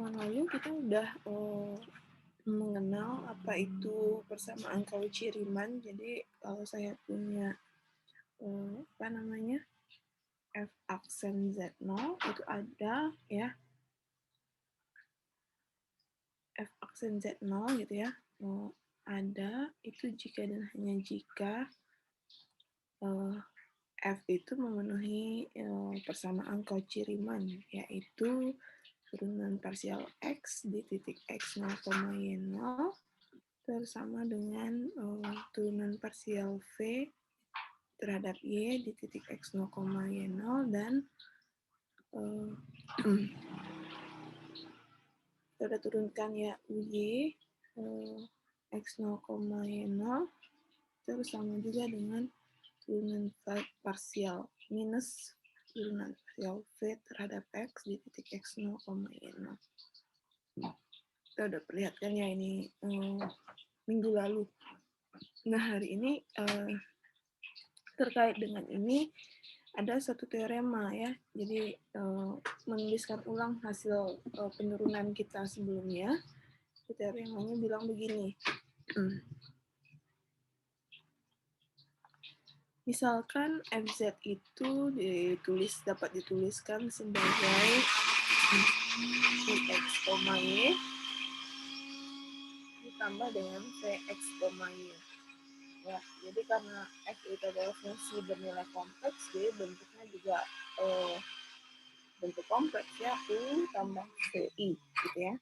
pertemuan lalu kita udah mengenal apa itu persamaan Cauchy-Riemann. Jadi kalau saya punya apa namanya f aksen z0 itu ada ya f aksen z0 gitu ya, ada itu jika dan hanya jika f itu memenuhi persamaan Cauchy-Riemann, yaitu turunan parsial x di titik x0, y0 bersama dengan turunan parsial v terhadap y di titik x0, y0 dan kita udah turunkan ya uy x0, y0 terus sama juga dengan turunan parsial minus turunan parsial v terhadap x di titik x0, y0. Kita udah perlihatkan ya ini minggu lalu. Nah, hari ini terkait dengan ini ada satu teorema ya. Jadi menuliskan ulang hasil penurunan kita sebelumnya. Teoremanya bilang begini. Misalkan fz itu dapat dituliskan sebagai x, y ditambah dengan vx, y. Ya, jadi karena f itu adalah fungsi bernilai kompleks, jadi bentuknya juga bentuk kompleks ya, u tambah vi gitu ya.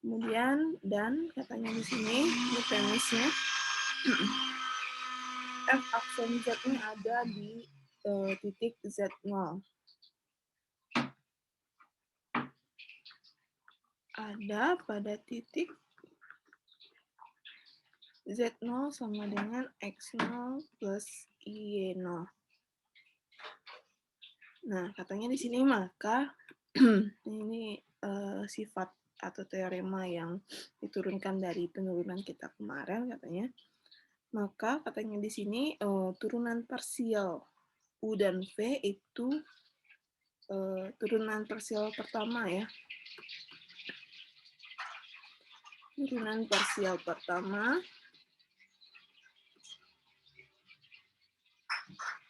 Kemudian dan katanya di sini di premisnya f aksen z-nya ada di titik z0. Ada pada titik z0 sama dengan x0 plus y0. Nah, katanya di sini maka ini sifat atau teorema yang diturunkan dari penurunan kita kemarin katanya. Maka katanya di sini turunan parsial u dan v itu turunan parsial pertama ya. Turunan parsial pertama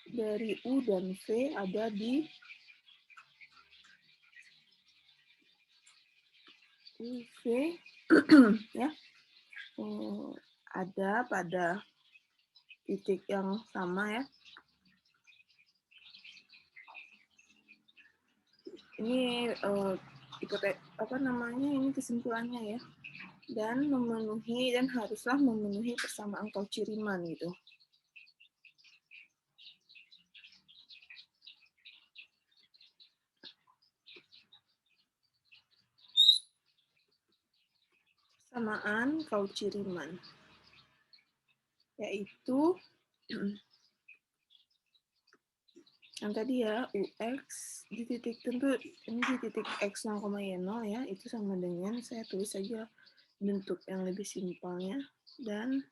dari u dan v ada di UV ya, ada pada titik yang sama ya. Ini ini kesimpulannya ya. Dan memenuhi dan haruslah memenuhi persamaan Cauchy-Riemann gitu. Persamaan Cauchy-Riemann yaitu yang tadi ya ux di titik tentu ini di titik x0, y0 ya, itu sama dengan saya tulis saja bentuk yang lebih simpelnya, dan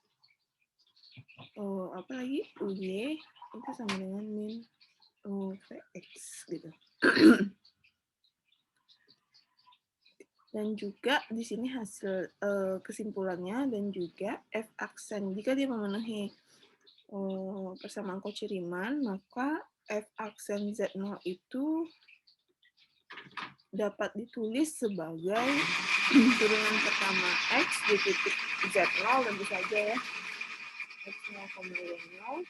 apa lagi uy itu sama dengan min vx gitu. Dan juga di sini hasil kesimpulannya, dan juga f aksen jika dia memenuhi persamaan Cauchy-Riemann, maka f aksen z0 itu dapat ditulis sebagai turunan pertama x di titik z0 tentu saja ya, x0, y0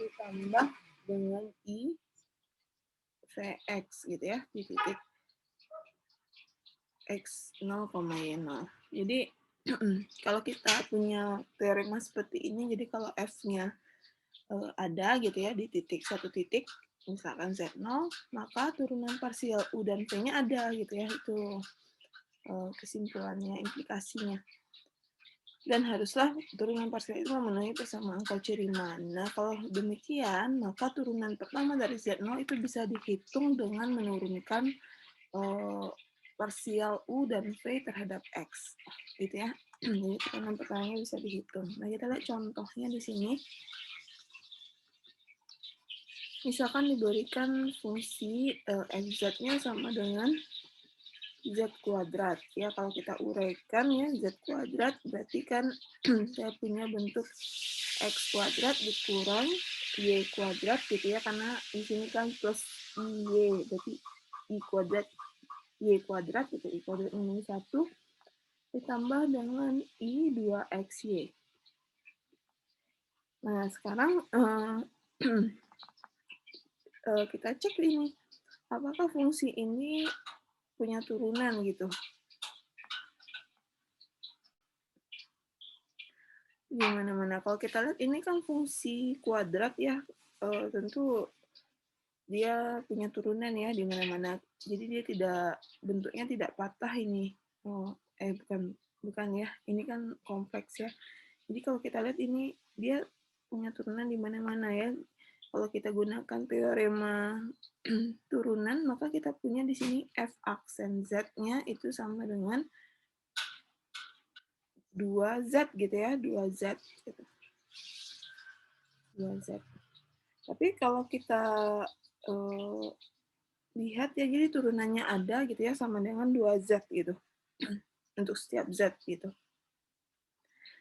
ditambah dengan i vx gitu ya di titik x0, y0. Jadi kalau kita punya teorema seperti ini, jadi kalau f-nya ada gitu ya di satu titik, misalkan z0, maka turunan parsial u dan v-nya ada gitu ya, itu kesimpulannya, implikasinya. Dan haruslah turunan parsial itu memenuhi persamaan Cauchy-Riemann. Nah, kalau demikian, maka turunan pertama dari z0 itu bisa dihitung dengan menurunkan parsial u dan v terhadap x, gitu ya. Jadi turunan pertamanya bisa dihitung. Nah, kita lihat contohnya di sini. Misalkan diberikan fungsi fz-nya sama dengan Z kuadrat. Ya, kalau kita uraikan ya, Z kuadrat berarti kan saya punya bentuk X kuadrat dikurang Y kuadrat gitu ya, karena di sini kan plus Y, berarti I kuadrat, Y kuadrat gitu, I kuadrat ini 1, ditambah dengan I 2XY. Nah, sekarang kita cek ini, apakah fungsi ini punya turunan gitu. Gimana-mana. Kalau kita lihat ini kan fungsi kuadrat ya, tentu dia punya turunan ya di mana-mana. Jadi dia tidak, bentuknya tidak patah ini. Bukan ya. Ini kan kompleks ya. Jadi kalau kita lihat ini dia punya turunan di mana-mana ya. Kalau kita gunakan teorema turunan, maka kita punya di sini f aksen z-nya itu sama dengan 2z gitu ya, 2z gitu. 2z. Tapi kalau kita lihat ya, jadi turunannya ada gitu ya, sama dengan 2z gitu. Untuk setiap z gitu.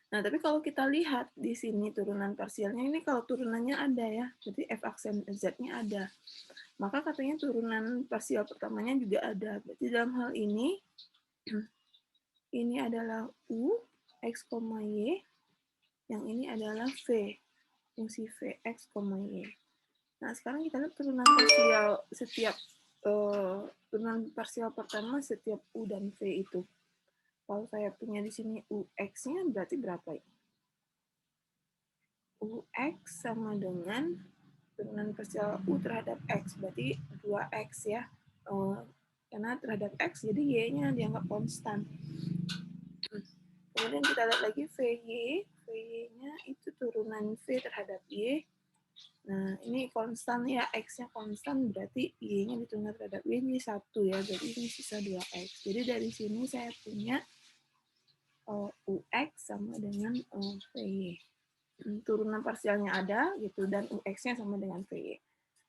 Nah, tapi kalau kita lihat di sini turunan parsialnya, ini kalau turunannya ada ya, jadi f aksen z-nya ada. Maka katanya turunan parsial pertamanya juga ada. Berarti dalam hal ini adalah u, x, y, yang ini adalah v, fungsi v, x, y. Nah, sekarang kita lihat turunan parsial setiap turunan parsial pertama setiap u dan v itu. Kalau saya punya di sini ux-nya berarti berapa ya? Ux sama dengan turunan parsial u terhadap x, berarti 2x ya. Karena terhadap x, jadi y-nya dianggap konstan. Kemudian kita lihat lagi VY. VY-nya itu turunan V terhadap Y. Nah, ini konstan ya, X-nya konstan, berarti Y-nya diturunkan terhadap Y ini 1 ya, jadi ini sisa 2X. Jadi dari sini saya punya UX sama dengan VY. Turunan parsialnya ada, gitu, dan UX-nya sama dengan VY.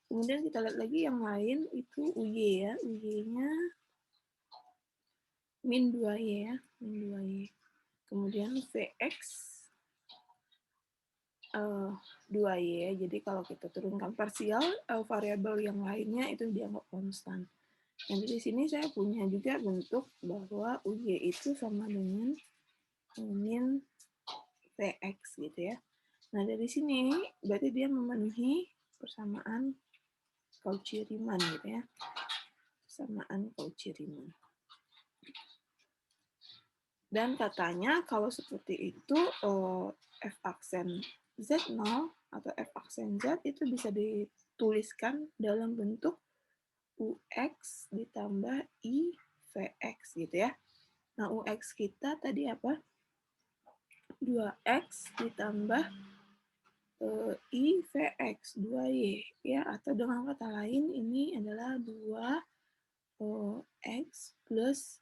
Kemudian kita lihat lagi yang lain, itu UY ya. UY-nya min 2Y ya, min 2Y. Kemudian VX 2Y ya. Jadi kalau kita turunkan parsial, variabel yang lainnya itu dianggap konstan. Dan di sini saya punya juga bentuk bahwa UY itu sama dengan min VX gitu ya. Nah, dari sini berarti dia memenuhi persamaan Cauchy-Riemann gitu ya. Persamaan Cauchy-Riemann. Dan katanya kalau seperti itu f aksen Z0 atau f aksen Z itu bisa dituliskan dalam bentuk UX ditambah I VX gitu ya. Nah, UX kita tadi apa? 2X ditambah I VX 2Y ya, atau dengan kata lain ini adalah 2X plus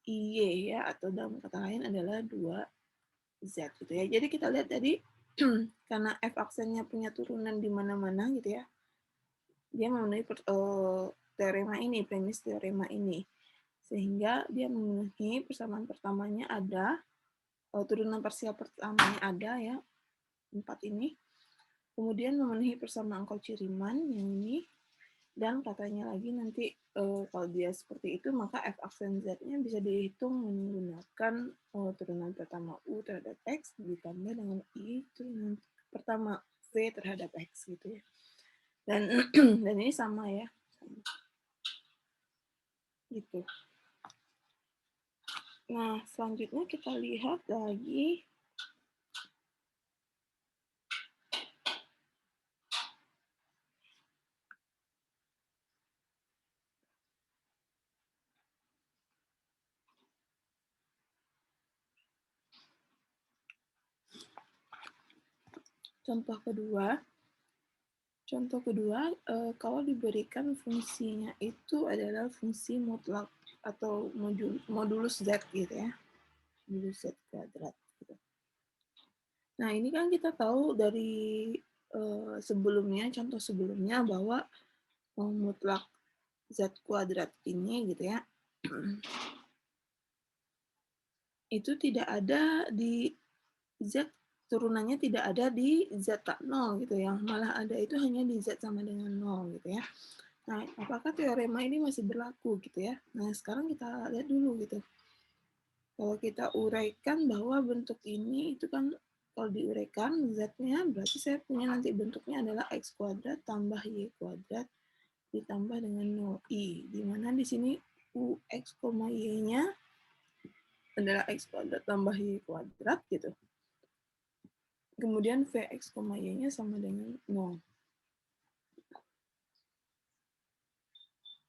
IY ya, atau dalam kata lain adalah 2Z gitu ya. Jadi kita lihat tadi karena f aksennya punya turunan di mana-mana gitu ya. Dia memenuhi teorema ini, premis teorema ini. Sehingga dia memenuhi persamaan pertamanya ada, turunan parsial pertamanya ada ya, 4 ini. Kemudian memenuhi persamaan Cauchy-Riemann yang ini. Dan katanya lagi nanti kalau dia seperti itu, maka f aksen z-nya bisa dihitung menggunakan turunan pertama u terhadap x ditambah dengan i turunan pertama v terhadap x gitu ya. Dan dan ini sama ya. Gitu. Nah, selanjutnya kita lihat lagi contoh kedua. Contoh kedua, kalau diberikan fungsinya itu adalah fungsi mutlak atau modulus Z gitu ya. Modulus Z kuadrat. Gitu. Nah, ini kan kita tahu dari sebelumnya, contoh sebelumnya bahwa mutlak Z kuadrat ini gitu ya, itu tidak ada di Z, turunannya tidak ada di Z tak 0 gitu, yang malah ada itu hanya di Z sama dengan 0 gitu ya. Nah, apakah teorema ini masih berlaku gitu ya? Nah, sekarang kita lihat dulu gitu. Kalau kita uraikan bahwa bentuk ini itu kan kalau diuraikan Z-nya berarti saya punya nanti bentuknya adalah X kuadrat tambah Y kuadrat ditambah dengan 0i, di mana di sini UX, Y-nya adalah X kuadrat tambah Y kuadrat gitu. Kemudian Vx, Y-nya sama dengan 0.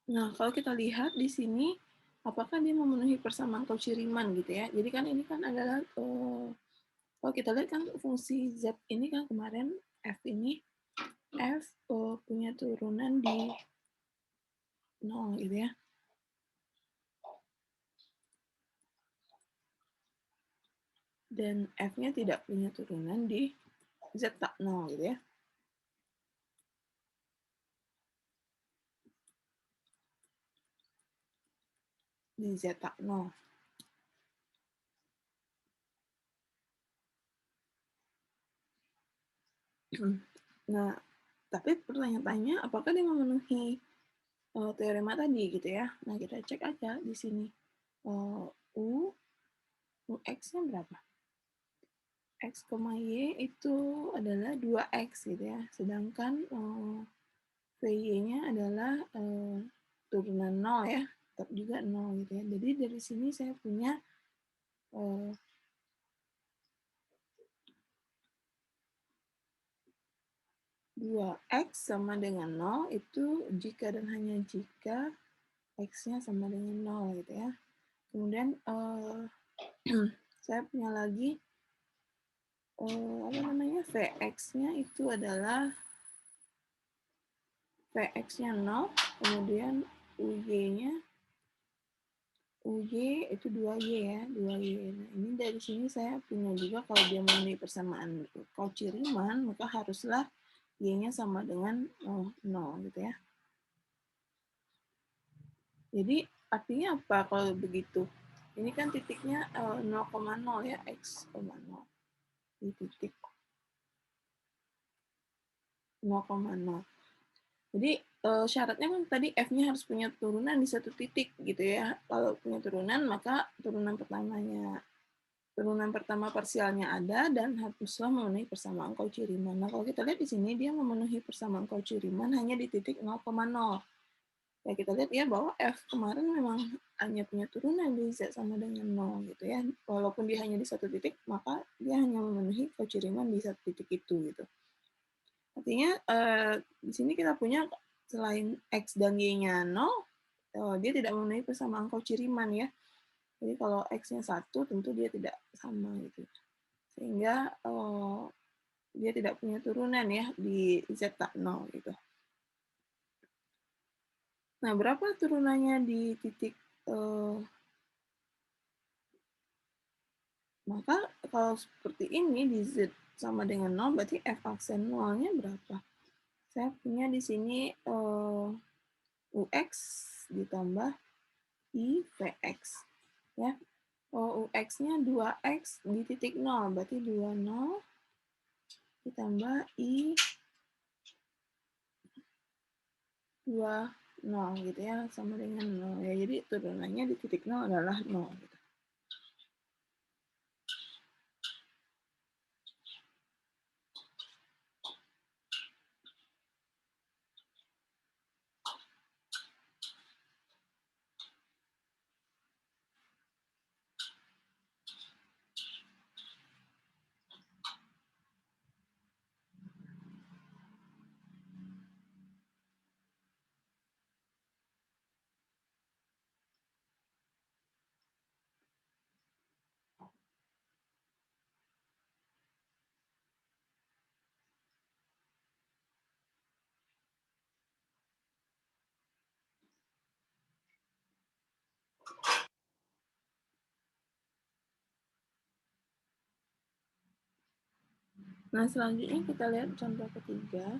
Nah, kalau kita lihat di sini, apakah dia memenuhi persamaan Cauchy-Riemann gitu ya. Jadi kan ini kan adalah, kalau kita lihat kan fungsi Z ini kan kemarin F ini, F punya turunan di 0 gitu ya. Dan F-nya tidak punya turunan di Z tak 0 gitu ya. Di Z tak 0. Nah, tapi pertanyaannya apakah dia memenuhi teorema tadi gitu ya. Nah, kita cek aja di sini. UX-nya berapa? X, Y itu adalah 2X gitu ya. Sedangkan VY-nya adalah turunan 0 ya. Tetap juga 0 gitu ya. Jadi dari sini saya punya 2X sama dengan 0 itu jika dan hanya jika X-nya sama dengan 0 gitu ya. Kemudian saya punya lagi apa namanya, Vx-nya itu adalah Vx-nya 0, kemudian Uy-nya Uy itu 2Y ya, 2Y. Nah, ini dari sini saya punya juga kalau dia memenuhi persamaan Cauchy-Riemann, maka haruslah Y-nya sama dengan 0 gitu ya. Jadi artinya apa kalau begitu? Ini kan titiknya 0,0 ya, X, 0. Di titik 0,0. Jadi syaratnya kan tadi F-nya harus punya turunan di satu titik gitu ya. Kalau punya turunan maka turunan pertama parsialnya ada dan haruslah memenuhi persamaan Cauchy-Riemann. Nah, kalau kita lihat di sini dia memenuhi persamaan Cauchy-Riemann hanya di titik 0,0. Ya kita lihat ya bahwa F kemarin memang hanya punya turunan di Z sama dengan 0 gitu ya. Walaupun dia hanya di satu titik, maka dia hanya memenuhi Cauchy-Riemann di satu titik itu gitu. Artinya di sini kita punya selain X dan Y-nya 0, dia tidak memenuhi persamaan Cauchy-Riemann ya. Jadi kalau X-nya 1, tentu dia tidak sama gitu. Sehingga dia tidak punya turunan ya di Z tak 0 gitu. Nah, berapa turunannya di titik maka kalau seperti ini di Z sama dengan 0 berarti F aksen 0-nya berapa? Saya punya di sini UX ditambah I Vx ya. UX-nya 2X di titik 0 berarti 20 ditambah I 20 gitu ya sama dengan 0 ya. Jadi turunannya di titik 0 adalah 0 gitu. Nah, selanjutnya kita lihat contoh ketiga.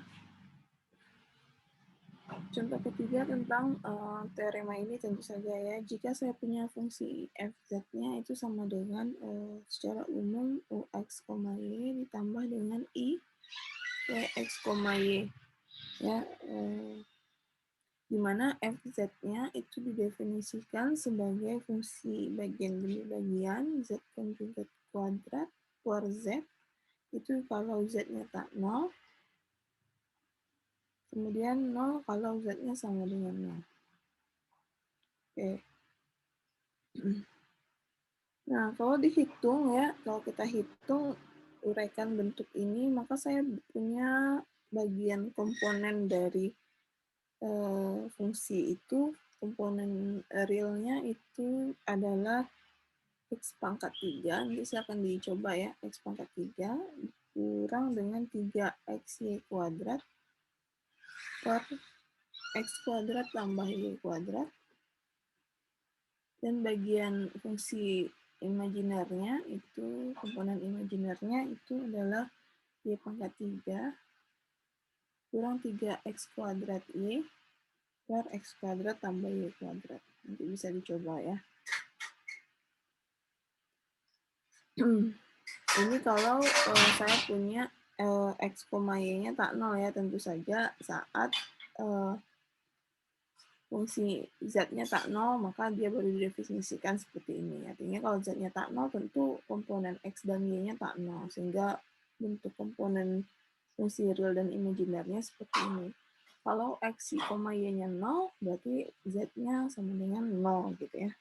Contoh ketiga tentang teorema ini tentu saja ya, jika saya punya fungsi fz-nya itu sama dengan secara umum ux, y ditambah dengan i wx, y ya, di mana fz-nya itu didefinisikan sebagai fungsi bagian demi bagian z konjugat kuadrat per z, itu kalau z-nya tak 0, kemudian 0 kalau z-nya sama dengan 0. Oke. Nah, kalau dihitung ya, kalau kita hitung uraikan bentuk ini, maka saya punya bagian komponen dari fungsi itu, komponen realnya itu adalah x pangkat 3, nanti saya akan dicoba ya, x pangkat 3 kurang dengan 3xy kuadrat per x kuadrat tambah y kuadrat, dan bagian fungsi imajinernya itu, komponen imajinernya itu adalah y pangkat 3 kurang 3x kuadrat y per x kuadrat tambah y kuadrat. Nanti bisa dicoba ya. Ini kalau saya punya x, y-nya tak 0 ya, tentu saja saat fungsi z-nya tak 0, maka dia baru didefinisikan seperti ini. Artinya kalau z-nya tak 0, tentu komponen x dan y-nya tak 0, sehingga bentuk komponen fungsi real dan imajinernya seperti ini. Kalau x, y-nya 0, berarti z-nya sama dengan 0 gitu ya.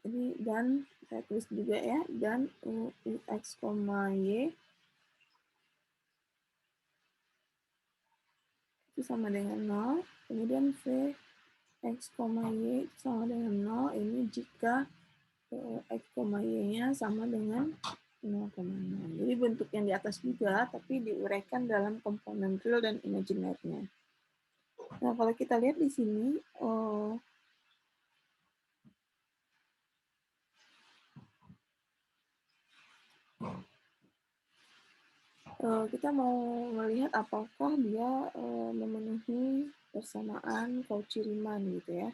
Jadi, dan saya tulis juga ya, dan ux, y itu sama dengan 0, kemudian v x, y itu sama dengan 0, ini jika x, y-nya sama dengan 0,0. Jadi bentuk yang di atas juga, tapi diuraikan dalam komponen real dan imajinernya. Nah, kalau kita lihat di sini, kita mau melihat apakah dia memenuhi persamaan Cauchy-Riemann gitu ya.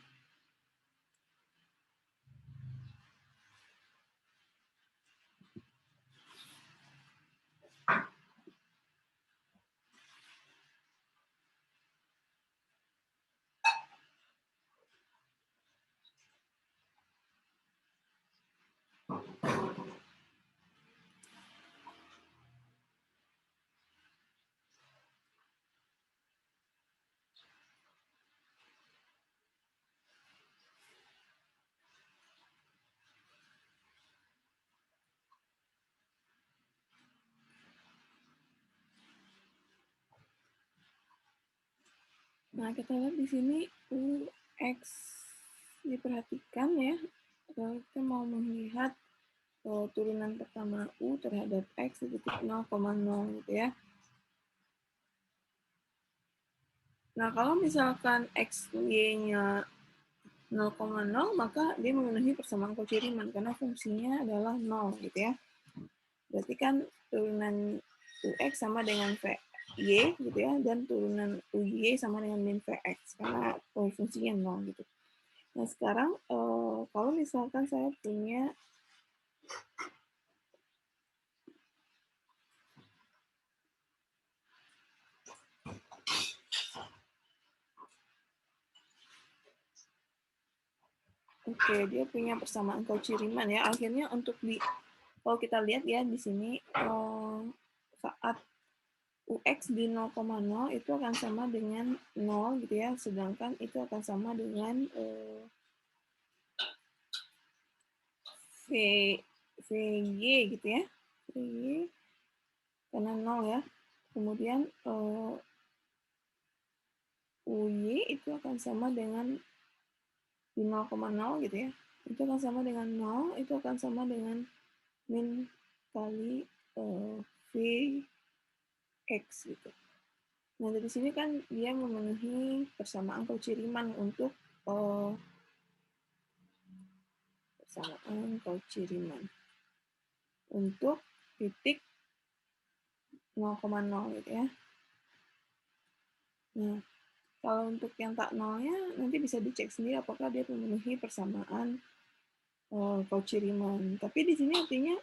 Nah, kita lihat di sini UX diperhatikan ya. Kita mau melihat turunan pertama U terhadap X di titik 0,0 gitu ya. Nah, kalau misalkan X, Y-nya 0,0, maka dia memenuhi persamaan Cauchy-Riemann karena fungsinya adalah 0 gitu ya. Berarti kan turunan UX sama dengan VY gitu ya, dan turunan UY sama dengan min VX karena fungsinya 0 gitu. Nah, sekarang kalau misalkan saya punya dia punya persamaan Cauchy-Riemann ya. Akhirnya untuk kalau kita lihat ya di sini saat UX di 0,0 itu akan sama dengan 0 gitu ya, sedangkan itu akan sama dengan VY gitu ya. VY karena 0 ya. Kemudian UY itu akan sama dengan di 0,0 gitu ya. Itu akan sama dengan 0, itu akan sama dengan min kali Vx gitu. Nah, dari sini kan dia memenuhi persamaan Cauchy-Riemann untuk persamaan Cauchy-Riemann untuk titik 0,0 gitu ya. Nah, kalau untuk yang tak nolnya nanti bisa dicek sendiri apakah dia memenuhi persamaan Cauchy Riemann. Tapi di sini artinya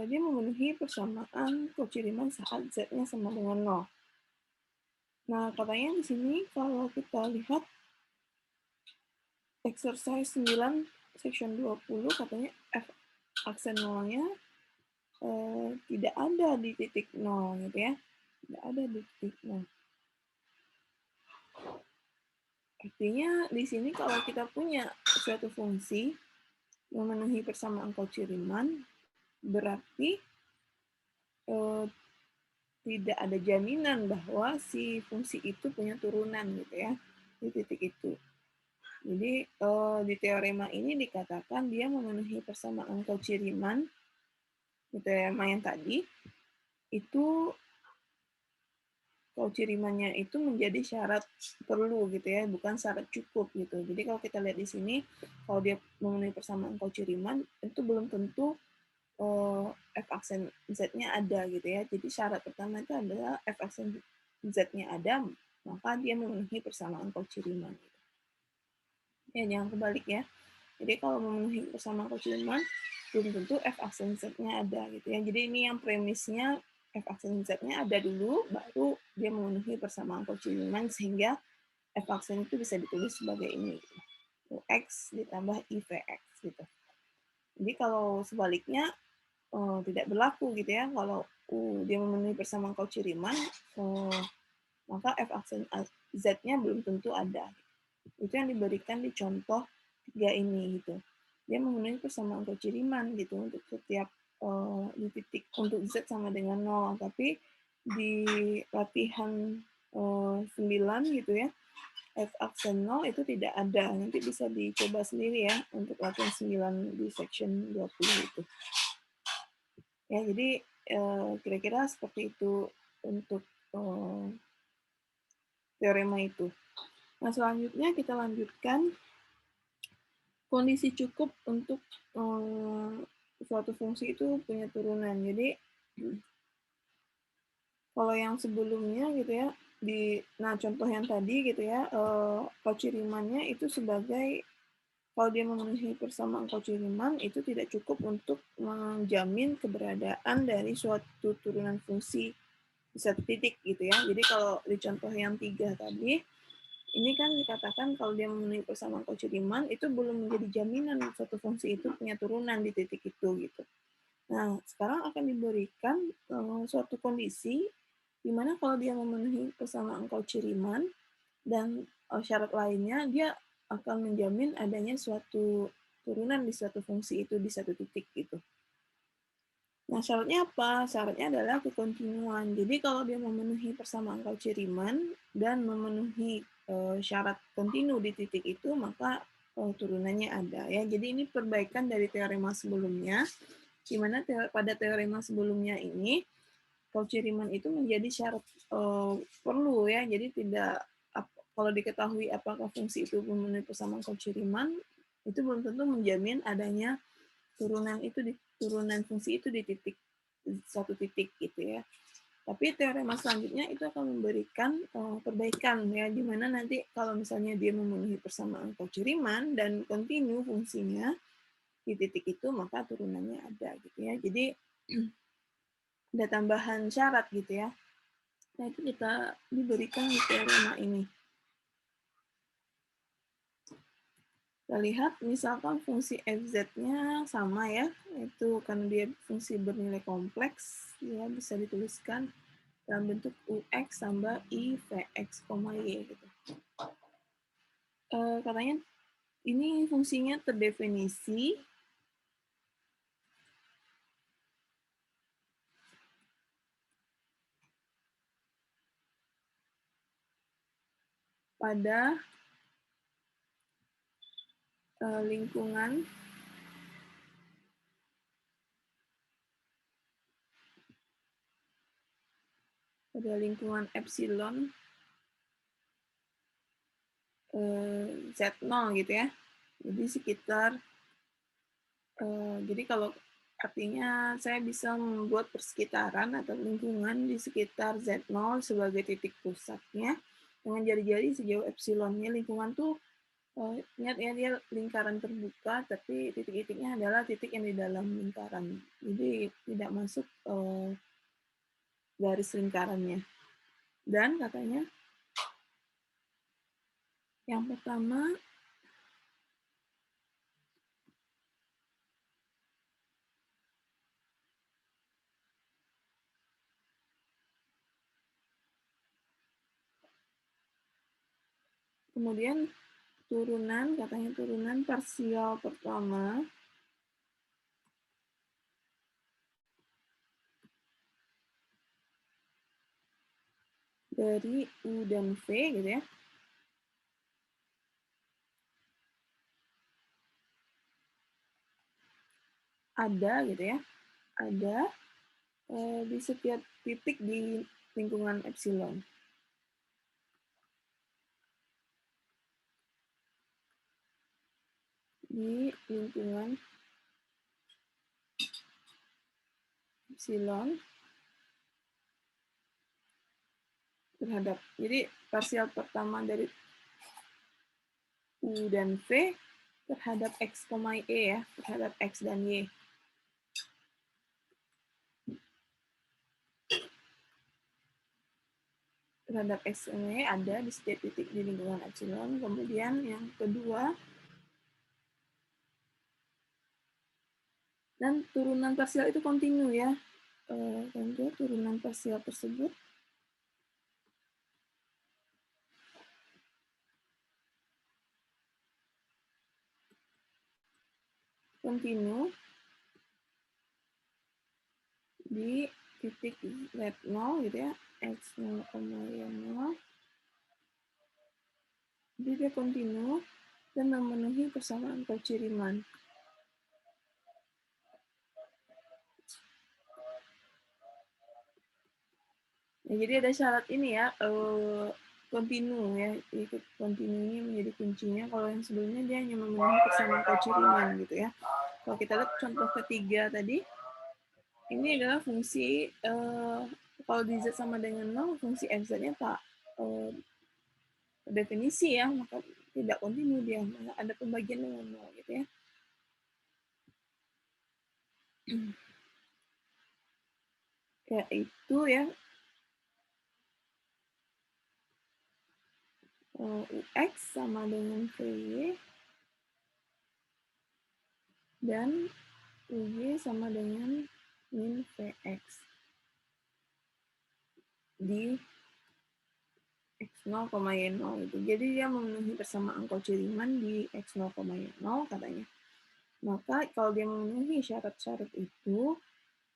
dia memenuhi persamaan Cauchy Riemann saat Z-nya sama dengan 0. Nah, katanya di sini kalau kita lihat exercise 9 section 20 katanya F aksen nolnya tidak ada di titik 0 gitu ya. Tidak ada di titik 0. Artinya di sini kalau kita punya suatu fungsi memenuhi persamaan Cauchy Riemann berarti tidak ada jaminan bahwa si fungsi itu punya turunan gitu ya di titik itu. Jadi di teorema ini dikatakan dia memenuhi persamaan Cauchy Riemann di teorema yang tadi itu Cauchy Riemann-nya itu menjadi syarat perlu gitu ya, bukan syarat cukup gitu. Jadi kalau kita lihat di sini, kalau dia memenuhi persamaan Cauchy Riemann itu belum tentu f aksen z-nya ada gitu ya. Jadi syarat pertama itu adalah f aksen z-nya ada, maka dia memenuhi persamaan Cauchy Riemann. Ya jangan kebalik ya. Jadi kalau memenuhi persamaan Cauchy Riemann belum tentu f aksen z-nya ada gitu ya. Jadi ini yang premisnya f aksen z-nya ada dulu, baru dia memenuhi persamaan Cauchy Riemann sehingga f aksen itu bisa ditulis sebagai ini, gitu. Ux ditambah ivx gitu. Jadi kalau sebaliknya tidak berlaku gitu ya. Kalau dia memenuhi persamaan Cauchy Riemann, maka f aksen z-nya belum tentu ada. Itu yang diberikan di contoh 3 ini gitu. Dia memenuhi persamaan Cauchy Riemann gitu untuk setiap di titik untuk z sama dengan 0, tapi di latihan 9 gitu ya, f aksen 0 itu tidak ada. Nanti bisa dicoba sendiri ya untuk latihan 9 di section 20 itu. Ya, jadi kira-kira seperti itu untuk teorema itu. Nah, selanjutnya kita lanjutkan kondisi cukup untuk suatu fungsi itu punya turunan. Jadi kalau yang sebelumnya gitu ya, nah contoh yang tadi gitu ya, Cauchy Riemann-nya itu sebagai kalau dia memenuhi persamaan Cauchy Riemann itu tidak cukup untuk menjamin keberadaan dari suatu turunan fungsi di satu titik gitu ya. Jadi kalau di contoh yang 3 tadi, ini kan dikatakan kalau dia memenuhi persamaan Cauchy Riemann itu belum menjadi jaminan suatu fungsi itu punya turunan di titik itu gitu. Nah, sekarang akan diberikan suatu kondisi di mana kalau dia memenuhi persamaan Cauchy Riemann dan syarat lainnya dia akan menjamin adanya suatu turunan di suatu fungsi itu di satu titik gitu. Nah, syaratnya apa? Syaratnya adalah kekontinuan. Jadi kalau dia memenuhi persamaan Cauchy Riemann dan memenuhi syarat kontinu di titik itu, maka turunannya ada ya. Jadi ini perbaikan dari teorema sebelumnya, di mana pada teorema sebelumnya ini Cauchy Riemann itu menjadi syarat perlu ya. Jadi tidak kalau diketahui apakah fungsi itu memenuhi persamaan Cauchy Riemann, itu belum tentu menjamin adanya turunan fungsi itu di satu titik gitu ya. Tapi teorema selanjutnya itu akan memberikan perbaikan ya, di mana nanti kalau misalnya dia memenuhi persamaan Cauchy Riemann dan kontinu fungsinya di titik itu, maka turunannya ada gitu ya. Jadi ada tambahan syarat gitu ya. Nah, itu kita diberikan di teorema ini. Kita lihat misalkan fungsi fz-nya sama ya, itu karena dia fungsi bernilai kompleks, ya bisa dituliskan dalam bentuk ux tambah i vx, y gitu. Katanya ini fungsinya terdefinisi pada lingkungan epsilon Z0 gitu ya. Jadi sekitar jadi kalau artinya saya bisa membuat persekitaran atau lingkungan di sekitar Z0 sebagai titik pusatnya dengan jari-jari sejauh epsilonnya. Lingkungan tuh ingat ya, dia lingkaran terbuka, tapi titik-titiknya adalah titik yang di dalam lingkaran. Jadi tidak masuk garis lingkarannya. Dan katanya yang pertama, kemudian katanya turunan parsial pertama dari U dan V gitu ya. Ada gitu ya. Ada di setiap titik di lingkungan epsilon. Di lingkungan epsilon terhadap, jadi parsial pertama dari U dan V terhadap X, Y ya, terhadap X dan Y. Terhadap X dan Y ada di setiap titik di lingkungan epsilon. Kemudian yang kedua, dan turunan parsial itu kontinu ya. Tentu turunan parsial tersebut kontinu di titik Z0 gitu ya, X0, Y0. Jadi dia kontinu dan memenuhi persamaan Cauchy Riemann. Ya, jadi ada syarat ini ya, kontinu ya, ikut kontinu ini menjadi kuncinya. Kalau yang sebelumnya dia hanya memenuhi persamaan Cauchy Riemann gitu ya. Kalau kita lihat contoh ketiga tadi, ini adalah fungsi kalau di Z sama dengan 0, fungsi fz-nya tak definisi ya, maka tidak kontinu dia, ada pembagian dengan 0 gitu ya. Yaitu ya UX sama dengan VY dan UY sama dengan min VX di X0, Y0 itu. Jadi dia memenuhi persamaan Cauchy Riemann di X0, Y0 katanya. Maka kalau dia memenuhi syarat-syarat itu,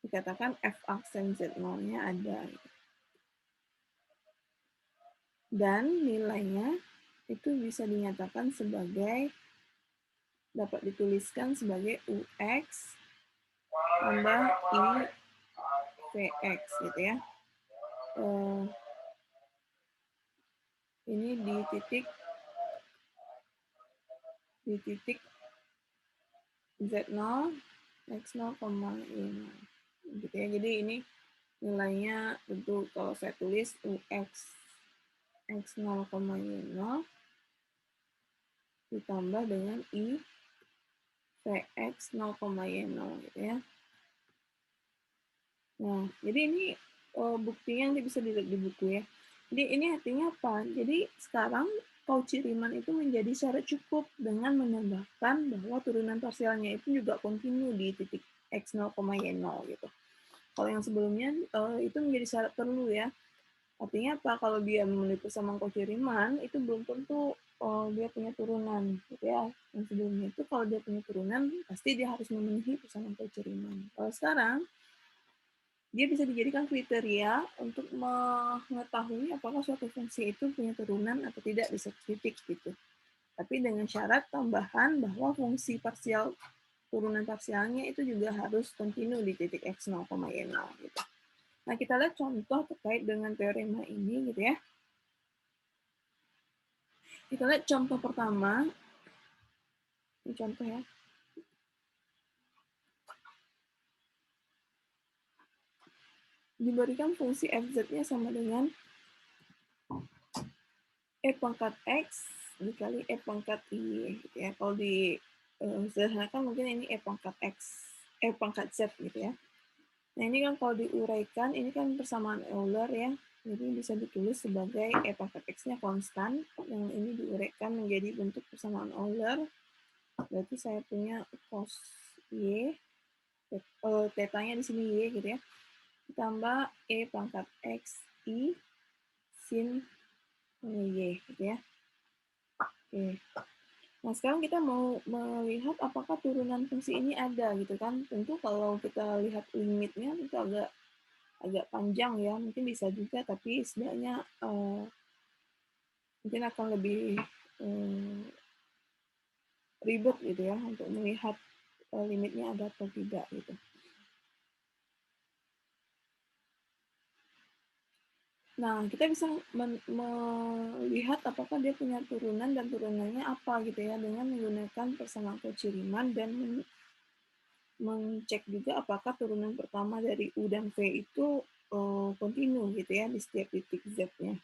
dikatakan F aksen Z0-nya ada. Dan nilainya itu bisa dinyatakan sebagai, dapat dituliskan sebagai UX tambah I VX gitu ya. Ini di titik Z0, X0, Y0. Gitu ya. Jadi ini nilainya tentu kalau saya tulis UX X0, Y0 ditambah dengan I VX 0, Y0 gitu ya. Nah, jadi ini buktinya nanti bisa dilihat di buku ya. Jadi ini artinya apa? Jadi sekarang Cauchy Riemann itu menjadi syarat cukup dengan menambahkan bahwa turunan parsialnya itu juga kontinu di titik X0, Y0 gitu. Kalau yang sebelumnya itu menjadi syarat perlu ya. Artinya apa? Kalau dia memenuhi persamaan Cauchy Riemann itu belum tentu dia punya turunan gitu ya. Yang sebelumnya itu kalau dia punya turunan pasti dia harus memenuhi persamaan Cauchy Riemann. Kalau sekarang dia bisa dijadikan kriteria untuk mengetahui apakah suatu fungsi itu punya turunan atau tidak di satu titik gitu. Tapi dengan syarat tambahan bahwa fungsi parsial turunan parsialnya itu juga harus kontinu di titik x0, y0 gitu. Nah, kita lihat contoh terkait dengan teorema ini gitu ya. Kita lihat contoh pertama. Ini contoh ya. Diberikan fungsi fz-nya sama dengan E pangkat X dikali E pangkat Y gitu ya. Kalau di sederhanakan mungkin ini E pangkat X, E pangkat Z gitu ya. Nah ini kan kalau diuraikan, ini kan persamaan Euler ya. Jadi bisa ditulis sebagai E pangkat X-nya konstan, yang ini diuraikan menjadi bentuk persamaan Euler. Berarti saya punya cos Y, tetanya di sini Y gitu ya, ditambah E pangkat X I sin Y gitu ya. Oke. Nah, sekarang kita mau melihat apakah turunan fungsi ini ada gitu kan. Tentu kalau kita lihat limitnya itu agak panjang ya, mungkin bisa juga, tapi setidaknya mungkin akan lebih ribet gitu ya untuk melihat limitnya ada atau tidak gitu. Nah, kita bisa melihat apakah dia punya turunan dan turunannya apa gitu ya, dengan menggunakan persamaan Cauchy Riemann dan mengcek juga apakah turunan pertama dari U dan V itu kontinu gitu ya di setiap titik Z-nya.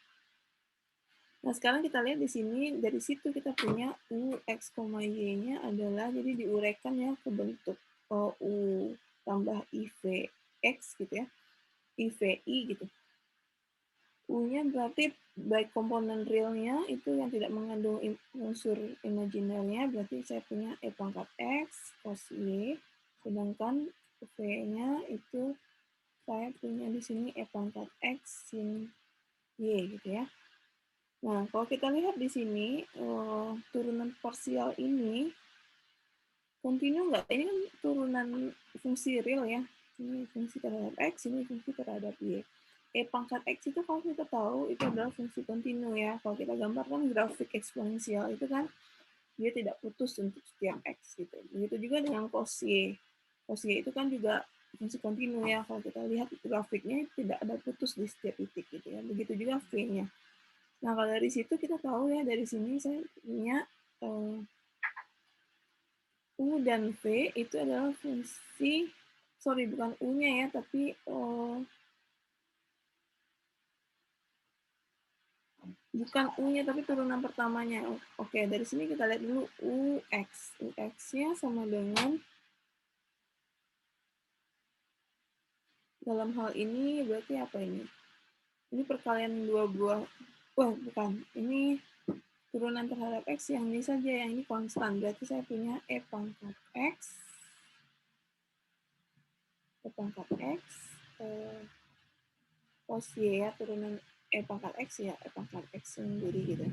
Nah, sekarang kita lihat di sini, dari situ kita punya U, X, Y-nya adalah, jadi diuraikan ya ke bentuk U tambah IV X gitu ya, IVI gitu. U-nya berarti baik komponen realnya itu yang tidak mengandung unsur imajinernya, berarti saya punya E pangkat X cos Y, sedangkan V-nya itu saya punya di sini E pangkat X sin Y gitu ya. Nah, kalau kita lihat di sini, turunan parsial ini kontinu nggak? Ini kan turunan fungsi real ya. Ini fungsi terhadap X, ini fungsi terhadap Y. E pangkat X itu kalau kita tahu itu adalah fungsi kontinu ya. Kalau kita gambarkan grafik eksponensial itu kan dia tidak putus untuk setiap X gitu. Begitu juga dengan cos Y. Cos Y itu kan juga fungsi kontinu ya. Kalau kita lihat grafiknya tidak ada putus di setiap titik gitu ya. Begitu juga V-nya. Nah, kalau dari situ kita tahu ya, dari sini saya punya U dan V itu adalah fungsi, sorry bukan U-nya ya, tapi bukan U-nya, tapi turunan pertamanya. Oke, dari sini kita lihat dulu UX. UX-nya sama dengan, dalam hal ini berarti apa ini? Ini perkalian dua buah, wah bukan, ini turunan terhadap X yang ini saja, yang ini konstan. Berarti saya punya E pangkat X, E pangkat X, cos Y ya, turunan E pangkat X ya, E pangkat X sendiri gitu.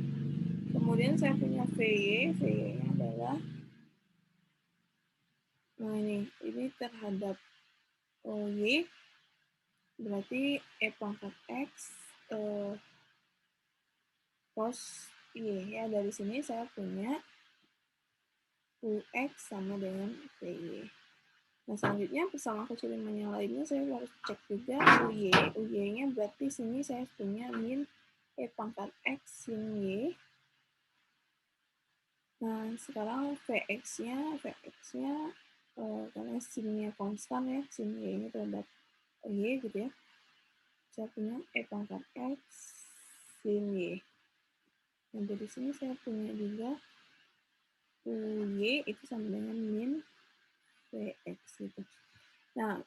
Kemudian saya punya VY, VY-nya adalah, nah ini terhadap Y, berarti E pangkat X cos Y ya. Dari sini saya punya UX sama dengan VY. Nah, selanjutnya persamaan Cauchy Riemann yang lainnya saya harus cek juga UY. UY-nya berarti sini saya punya min E pangkat X sin Y. Nah, sekarang VX-nya karena sin-nya konstan ya, sin Y-nya terhadap Y gitu ya. Saya punya E pangkat X sin Y. Dan dari sini saya punya juga UY itu sama dengan min VX gitu. Nah,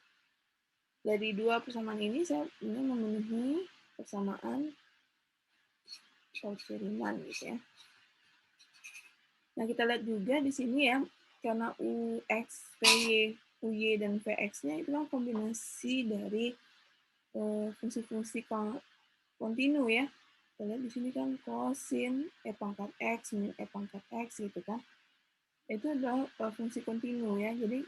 dari dua persamaan ini saya ingin memenuhi persamaan Cauchy Riemann gitu ya. Nah, kita lihat juga di sini ya, karena UX, VY, UY, dan VX-nya itu kan kombinasi dari fungsi-fungsi kontinu ya. Kita lihat di sini kan kosin E pangkat X, min E pangkat X gitu kan. Itu adalah fungsi kontinu ya, jadi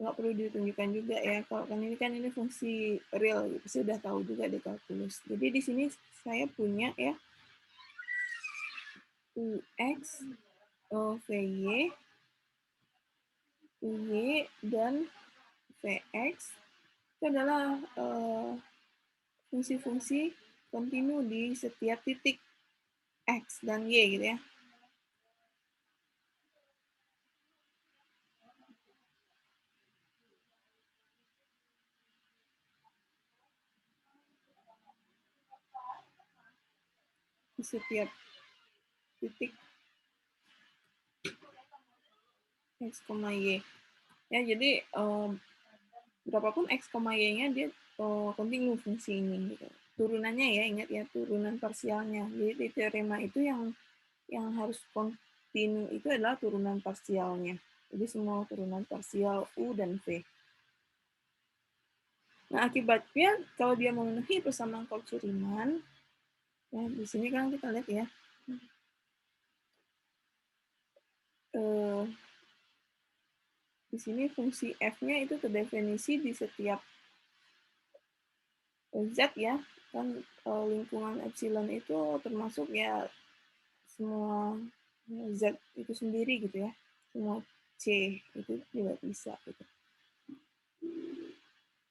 nggak perlu ditunjukkan juga ya. Kalau kan ini fungsi real, gitu. Sudah tahu juga di kalkulus. Jadi di sini saya punya ya UX, VY, UY, dan VX itu adalah fungsi-fungsi kontinu di setiap titik X dan Y gitu ya. Di setiap titik X, Y. Ya, jadi berapapun X, Y-nya dia kontinu fungsi ini. Gitu. Turunannya ya, ingat ya, turunan parsialnya. Jadi di teorema itu yang harus kontinu itu adalah turunan parsialnya. Jadi semua turunan parsial U dan V. Nah, akibatnya kalau dia memenuhi persamaan Cauchy-Riemann, ya di sini kan kita lihat ya, di sini fungsi f-nya itu terdefinisi di setiap z ya, kan lingkungan epsilon itu termasuk ya semua z itu sendiri gitu ya, semua c itu juga bisa gitu.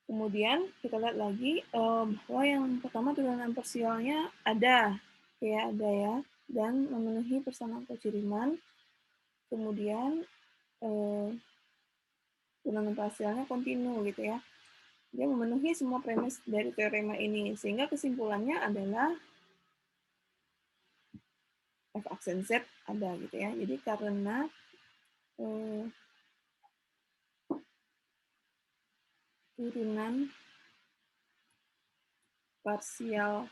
Kemudian kita lihat lagi bahwa yang pertama turunan parsialnya ada ya, dan memenuhi persamaan Cauchy-Riemann. Kemudian turunan parsialnya kontinu gitu ya. Dia memenuhi semua premis dari teorema ini, sehingga kesimpulannya adalah f aksen z ada gitu ya. Jadi karena turunan parsial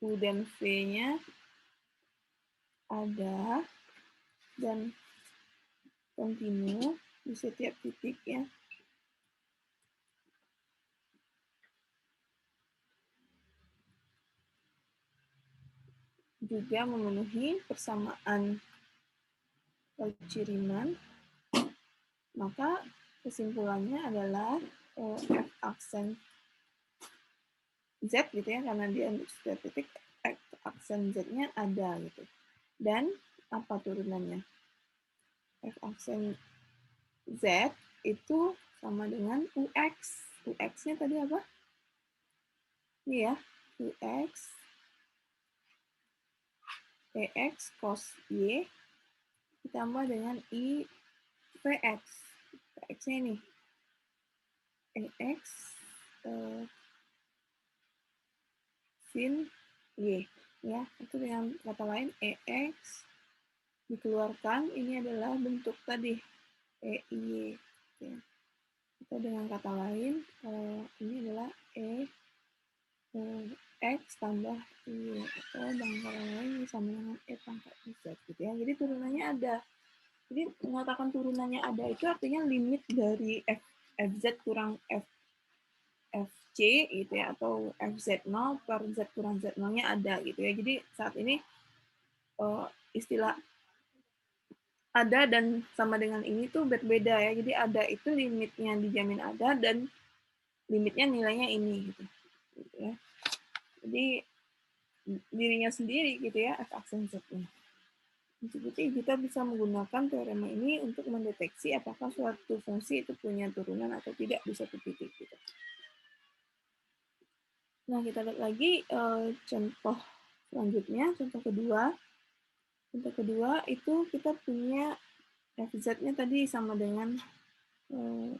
U dan V-nya ada dan kontinu di setiap titik ya. Juga memenuhi persamaan Cauchy-Riemann, maka kesimpulannya adalah f aksen z gitu ya, karena dia untuk setiap titik f aksen z-nya ada gitu. Dan apa turunannya? F aksen z itu sama dengan ux. Ux-nya tadi apa? Ini ya, ux px cos y ditambah dengan i px. Px-nya ini ex sin y ya. Itu dengan kata lain ex dikeluarkan, ini adalah bentuk tadi EY ya. Atau dengan kata lain ini adalah X tambah Y, atau dengan kata lain sama dengan E pangkat Z gitu ya. Jadi turunannya ada. Jadi mengatakan turunannya ada itu artinya limit dari FZ kurang FC gitu ya, atau FZ0 per Z kurang Z0-nya ada gitu ya. Jadi saat ini istilah ada dan sama dengan ini tuh berbeda ya. Jadi ada itu limitnya dijamin ada dan limitnya nilainya ini gitu ya. Jadi dirinya sendiri gitu ya f aksen z-nya. Jadi kita bisa menggunakan teorema ini untuk mendeteksi apakah suatu fungsi itu punya turunan atau tidak di satu titik gitu. Nah, kita lihat lagi contoh selanjutnya, contoh kedua. Contoh kedua itu kita punya fz-nya tadi sama dengan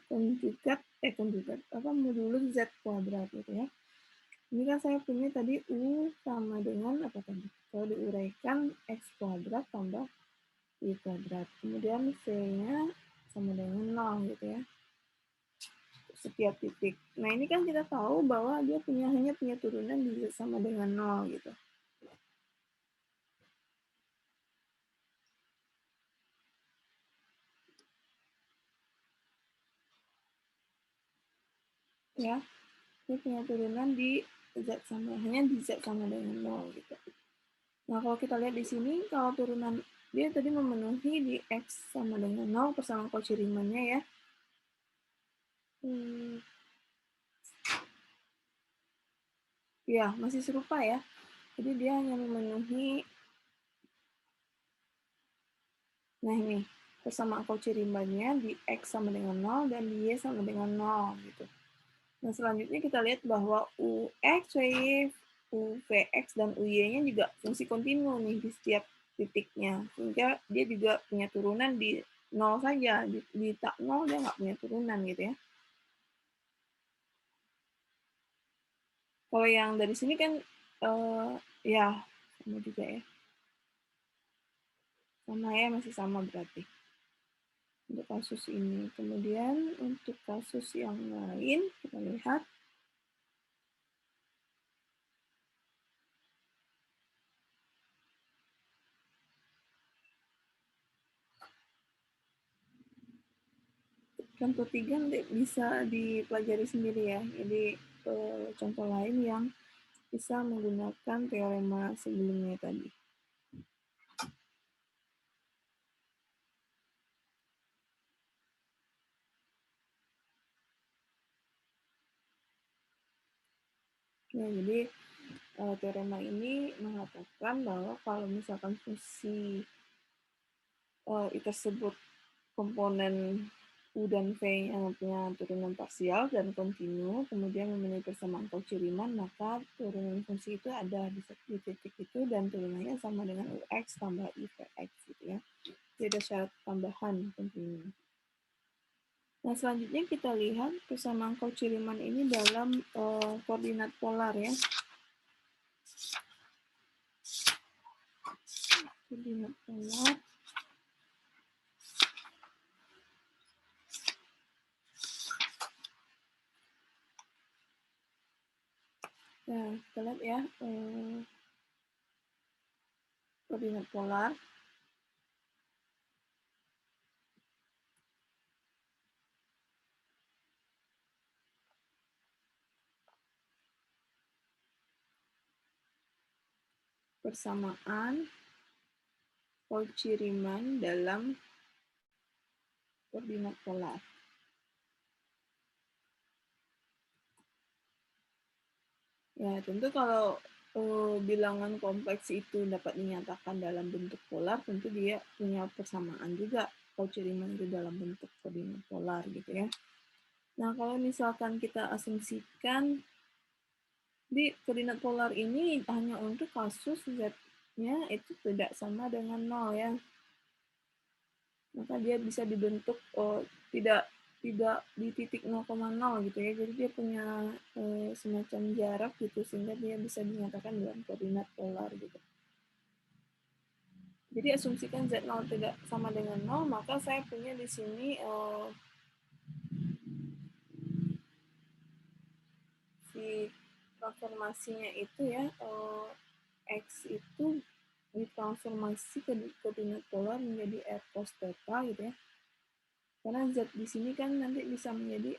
konjugat modulus z kuadrat gitu ya. Ini kan saya punya tadi U sama dengan apa tadi? Kalau diuraikan X kuadrat tambah Y kuadrat. Kemudian V-nya sama dengan 0 gitu ya. Setiap titik. Nah ini kan kita tahu bahwa dia hanya punya turunan di Z sama dengan 0 gitu. Ya, dia punya turunan di hanya di Z sama dengan 0 gitu. Nah, kalau kita lihat di sini, kalau turunan dia tadi memenuhi di X sama dengan 0 persamaan Cauchy-Riemann-nya ya. Ya, masih serupa ya. Jadi dia hanya memenuhi, nah ini, persamaan Cauchy-Riemann-nya di X sama dengan 0 dan di Y sama dengan 0 gitu. Nah, selanjutnya kita lihat bahwa UX, UY, UVX, dan UY-nya juga fungsi kontinu nih di setiap titiknya. Sehingga dia juga punya turunan di 0 saja. Di tak 0 dia nggak punya turunan gitu ya. Kalau yang dari sini kan Ya, sama juga ya. Sama ya, masih sama berarti. Untuk kasus ini. Kemudian untuk kasus yang lain, kita lihat. Contoh 3 nanti bisa dipelajari sendiri ya. Jadi contoh lain yang bisa menggunakan teorema sebelumnya tadi. Ya, jadi teorema ini mengatakan bahwa kalau misalkan fungsi tersebut komponen U dan V yang punya turunan parsial dan kontinu, kemudian memenuhi persamaan Cauchy-Riemann, maka turunan fungsi itu ada di titik itu dan turunannya sama dengan UX tambah IVX gitu ya. Jadi ada syarat tambahan kontinu. Nah, selanjutnya kita lihat persamaan Cauchy-Riemann ini dalam koordinat polar ya. Koordinat polar. Nah, kita lihat ya, koordinat polar. Persamaan Cauchy-Riemann dalam koordinat polar. Ya, tentu kalau bilangan kompleks itu dapat dinyatakan dalam bentuk polar, tentu dia punya persamaan juga Cauchy-Riemann itu dalam bentuk koordinat polar gitu ya. Nah, kalau misalkan kita asumsikan di koordinat polar ini hanya untuk kasus Z-nya itu tidak sama dengan 0 ya. Maka dia bisa dibentuk tidak di titik 0,0 gitu ya. Jadi dia punya semacam jarak gitu sehingga dia bisa dinyatakan dalam koordinat polar gitu. Jadi asumsikan Z0 tidak sama dengan 0, maka saya punya di sini si transformasinya itu ya, X itu ditransformasi ke koordinat polar menjadi R cos theta gitu ya. Karena Z di sini kan nanti bisa menjadi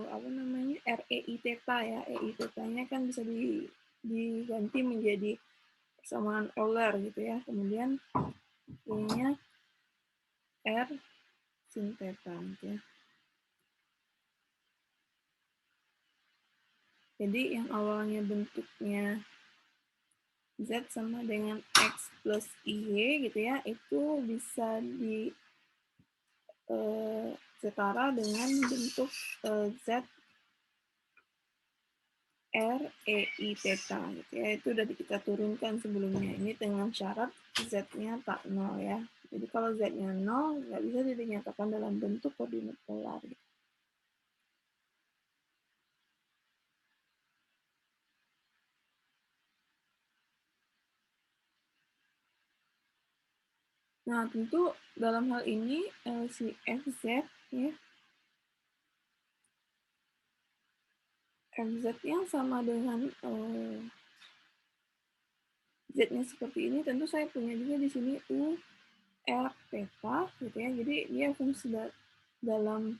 apa namanya REI theta ya. EI theta-nya kan bisa diganti menjadi persamaan Euler gitu ya. Kemudian E-nya R sin theta gitu ya. Jadi yang awalnya bentuknya Z sama dengan X plus Y gitu ya, itu bisa setara dengan bentuk Z R E I theta gitu ya. Itu udah kita turunkan sebelumnya. Ini dengan syarat Z-nya tak 0 ya. Jadi kalau Z-nya 0 nggak bisa dinyatakan dalam bentuk koordinat polar gitu. Nah, tentu dalam hal ini si FZ ya, FZ yang sama dengan Z-nya seperti ini, tentu saya punya juga di sini U R theta gitu ya. Jadi dia fungsi dalam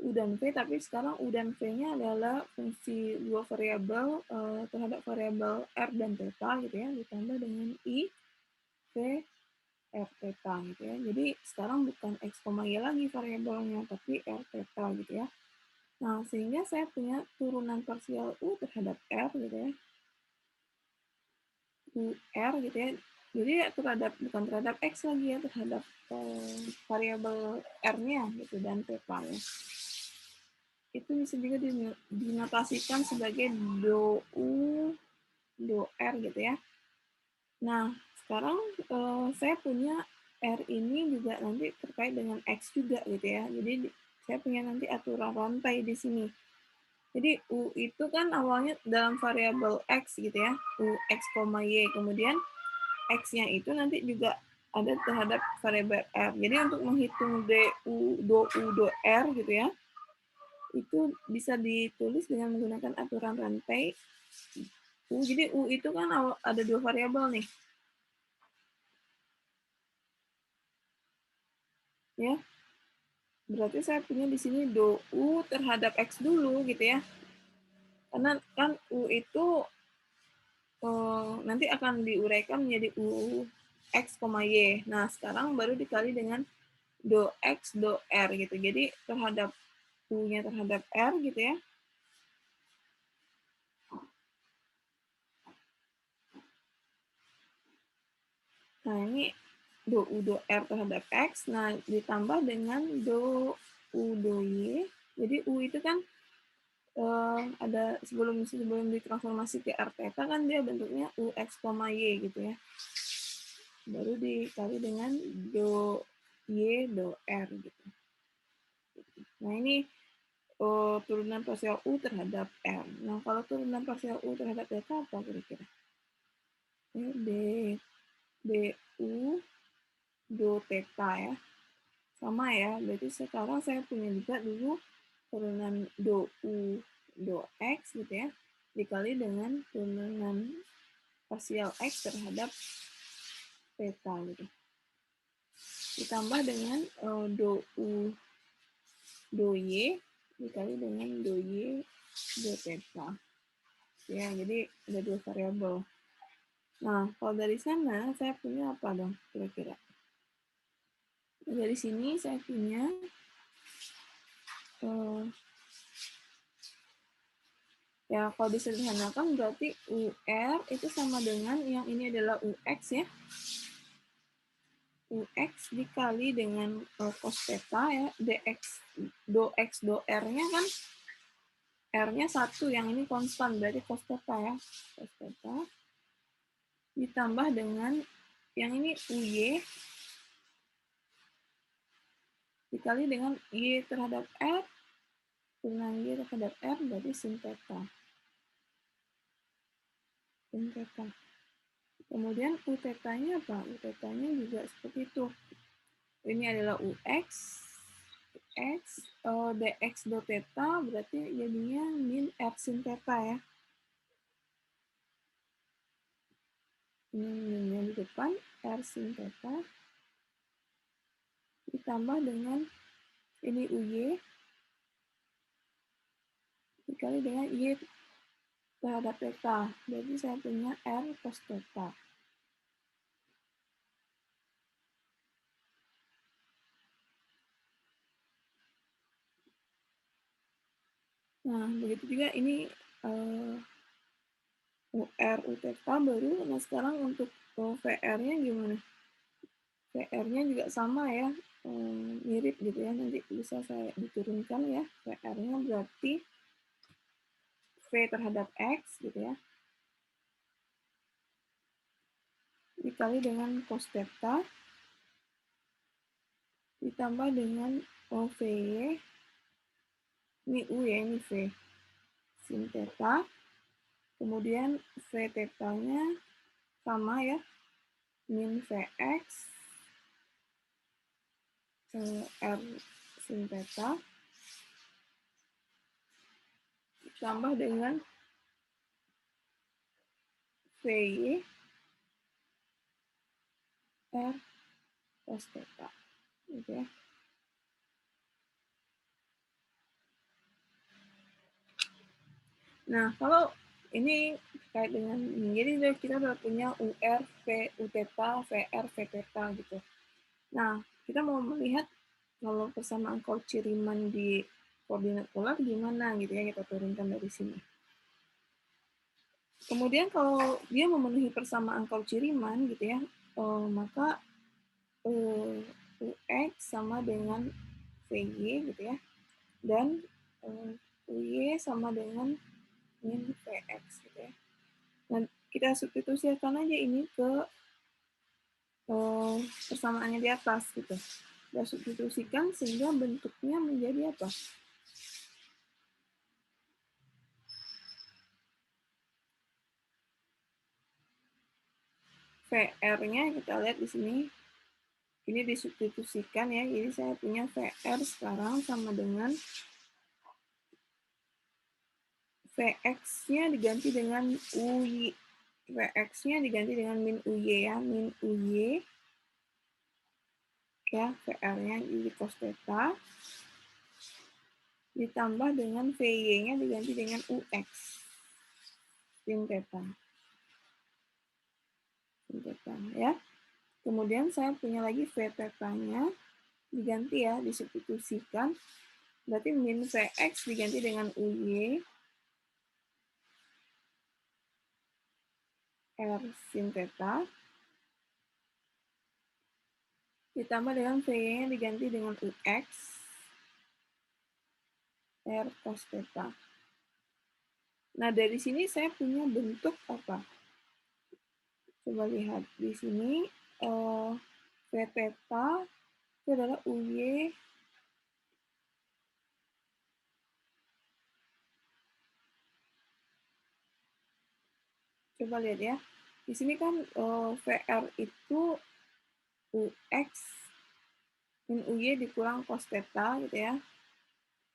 U dan V, tapi sekarang U dan V-nya adalah fungsi dua variabel terhadap variabel R dan theta gitu ya, ditambah dengan I V R theta gitu ya. Jadi sekarang bukan X, Y lagi variabelnya, tapi R theta gitu ya. Nah, sehingga saya punya turunan parsial U terhadap R gitu ya. UR gitu ya. Jadi terhadap bukan terhadap X lagi ya, terhadap variabel R-nya gitu dan theta ya. Itu bisa juga dinotasikan sebagai do U, do R gitu ya. Nah, sekarang saya punya R ini juga nanti terkait dengan X juga gitu ya. Jadi saya punya nanti aturan rantai di sini. Jadi U itu kan awalnya dalam variabel X gitu ya, U X, Y. Kemudian X-nya itu nanti juga ada terhadap variabel R. Jadi untuk menghitung do R gitu ya, itu bisa ditulis dengan menggunakan aturan rantai U. Jadi U itu kan ada dua variabel nih. Ya. Berarti saya punya di sini do U terhadap X dulu gitu ya. Karena kan U itu nanti akan diuraikan menjadi U X, Y. Nah, sekarang baru dikali dengan do X, do R gitu. Jadi terhadap U-nya terhadap R gitu ya. Nah, ini do U, do R terhadap X. Nah, ditambah dengan do U, do Y. Jadi U itu kan ada sebelum ditransformasi ke R theta kan dia bentuknya U X, Y gitu ya. Baru dikali dengan do Y, do R gitu. Nah, ini turunan parsial U terhadap R. Nah, kalau turunan parsial U terhadap theta apa kira-kira? Du do theta ya. Sama ya, berarti sekarang saya punya juga dulu turunan do U, do X gitu ya, dikali dengan turunan parsial X terhadap theta gitu. Ditambah dengan do U, do Y, dikali dengan do Y, do theta. Ya, jadi ada dua variabel. Nah, kalau dari sana saya punya apa dong kira-kira? Dari sini saya punya ya kalau disederhanakan berarti UR itu sama dengan yang ini adalah UX ya. UX dikali dengan cos theta ya, DX, do X, do R-nya kan R-nya 1, yang ini konstan, berarti cos theta ya. Cos theta ditambah dengan yang ini UY dikali dengan Y terhadap R, dengan Y terhadap R, berarti sin theta. Sin theta. Kemudian U theta-nya apa? U theta-nya juga seperti itu. Ini adalah UX, X, dx do theta, berarti jadinya min R sin theta ya. Ini minnya di depan, R sin theta, ditambah dengan ini UY, dikali dengan Y terhadap theta. Jadi saya punya R cos theta. Nah, begitu juga ini UR, U theta baru. Nah, sekarang untuk VR-nya gimana? VR-nya juga sama ya, mirip gitu ya. Nanti bisa saya diturunkan ya. VR-nya berarti V terhadap X gitu ya. Dikali dengan cos theta. Ditambah dengan VY. Ini U ya, ini V. Sin theta. Kemudian V theta-nya sama ya. Min VX. R sin theta. Ditambah dengan VY. R cos theta. Gitu ya. Nah, kalau ini terkait dengan ini, jadi kita udah punya UR, V, U theta, VR, V theta gitu. Nah, kita mau melihat kalau persamaan Cauchy Riemann di koordinat polar gimana gitu ya, kita turunkan dari sini. Kemudian kalau dia memenuhi persamaan Cauchy Riemann gitu ya, maka UX sama dengan VY gitu ya, dan UY sama dengan min VX gitu ya. Nah, kita substitusikan aja ini ke persamaannya di atas gitu. Kita substitusikan sehingga bentuknya menjadi apa? VR-nya kita lihat di sini. Ini disubstitusikan ya. Jadi saya punya VR sekarang sama dengan Vx-nya diganti dengan UY. Vx-nya diganti dengan min UY ya. Min UY ya, VR-nya jadi cos theta ditambah dengan VY-nya diganti dengan UX sin theta. Sin theta ya. Kemudian saya punya lagi V theta-nya diganti ya, disubstitusikan. Berarti min Vx diganti dengan UY R sin theta ditambah dengan VY-nya diganti dengan UX R cos theta. Nah, dari sini saya punya bentuk apa? Coba lihat di sini V theta itu adalah UY coba lihat ya. Di sini kan VR itu UX min UY dikurang cos theta gitu ya.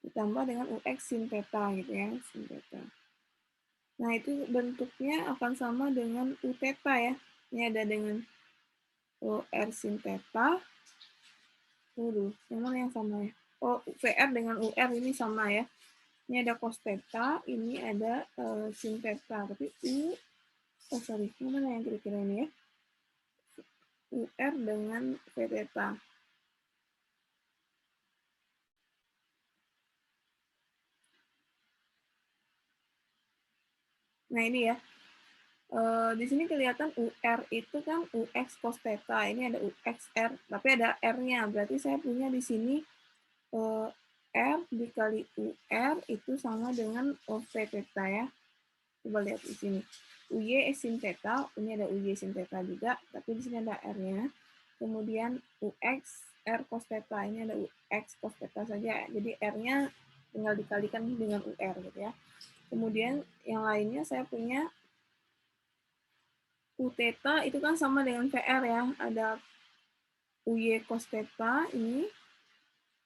Ditambah dengan UX sin theta gitu ya, sin theta. Nah, itu bentuknya akan sama dengan U theta ya. Ini ada dengan R sin theta. Waduh, yang mana yang sama ya? Oh, VR dengan UR ini sama ya. Ini ada cos theta, ini ada sin theta. Tapi sorry, yang mana yang kira-kira ini ya? UR dengan V theta. Nah, ini ya. Di sini kelihatan UR itu kan UX cos theta. Ini ada UXR, tapi ada R-nya. Berarti saya punya di sini R dikali UR itu sama dengan V theta ya. Coba lihat di sini. UY sin theta, ini ada UY sin theta juga, tapi di sini ada R-nya. Kemudian UX R cos theta, ini ada UX cos theta saja. Jadi R-nya tinggal dikalikan dengan UR gitu ya. Kemudian yang lainnya saya punya U theta itu kan sama dengan VR ya. Ada UY cos theta ini,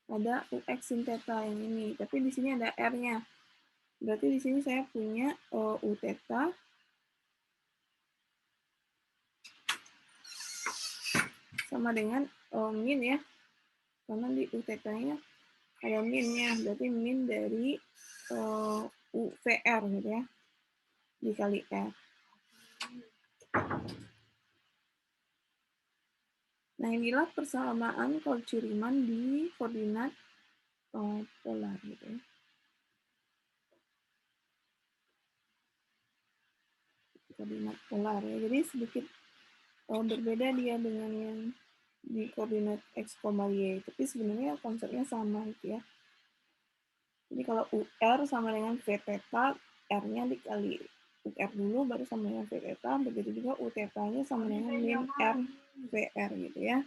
ada UX sin theta yang ini. Tapi di sini ada R-nya. Berarti di sini saya punya U theta sama dengan min ya. Karena di U theta-nya ada min-nya. Berarti min dari UVR gitu ya. Dikali R. Nah, inilah persamaan Cauchy-Riemann di koordinat polar gitu ya. Koordinat polar ya. Jadi sedikit berbeda dia dengan yang di koordinat x, y. Tapi sebenarnya konsepnya sama gitu ya. Jadi kalau UR sama dengan V theta, R-nya dikali UR dulu baru sama dengan V theta, begitu juga U theta-nya sama dengan min R VR gitu ya.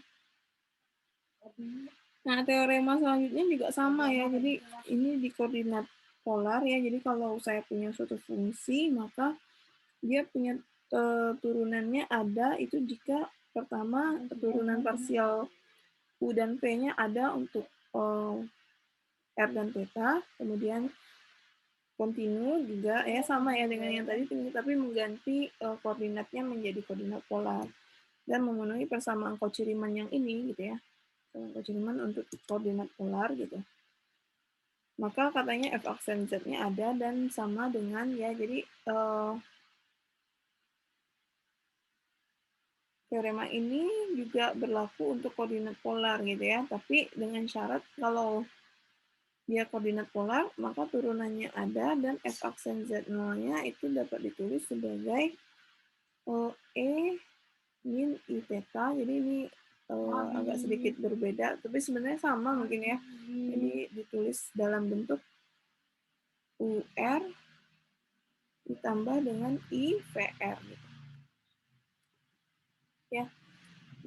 Nah, teorema selanjutnya juga sama ya. Jadi ini di koordinat polar ya. Jadi kalau saya punya suatu fungsi, maka dia punya turunannya ada itu jika pertama turunan parsial U dan P-nya ada untuk R dan theta, kemudian kontinu juga ya sama ya dengan yang tadi, tapi mengganti koordinatnya menjadi koordinat polar dan memenuhi persamaan Cauchy-Riemann yang ini gitu ya. Cauchy-Riemann untuk koordinat polar gitu. Maka katanya f aksen z-nya ada dan sama dengan ya, jadi teorema ini juga berlaku untuk koordinat polar gitu ya, tapi dengan syarat kalau dia koordinat polar, maka turunannya ada dan f aksen z0-nya itu dapat ditulis sebagai E min I theta. Jadi ini agak sedikit berbeda, tapi sebenarnya sama mungkin ya. Jadi ditulis dalam bentuk UR ditambah dengan IVR gitu. Ya.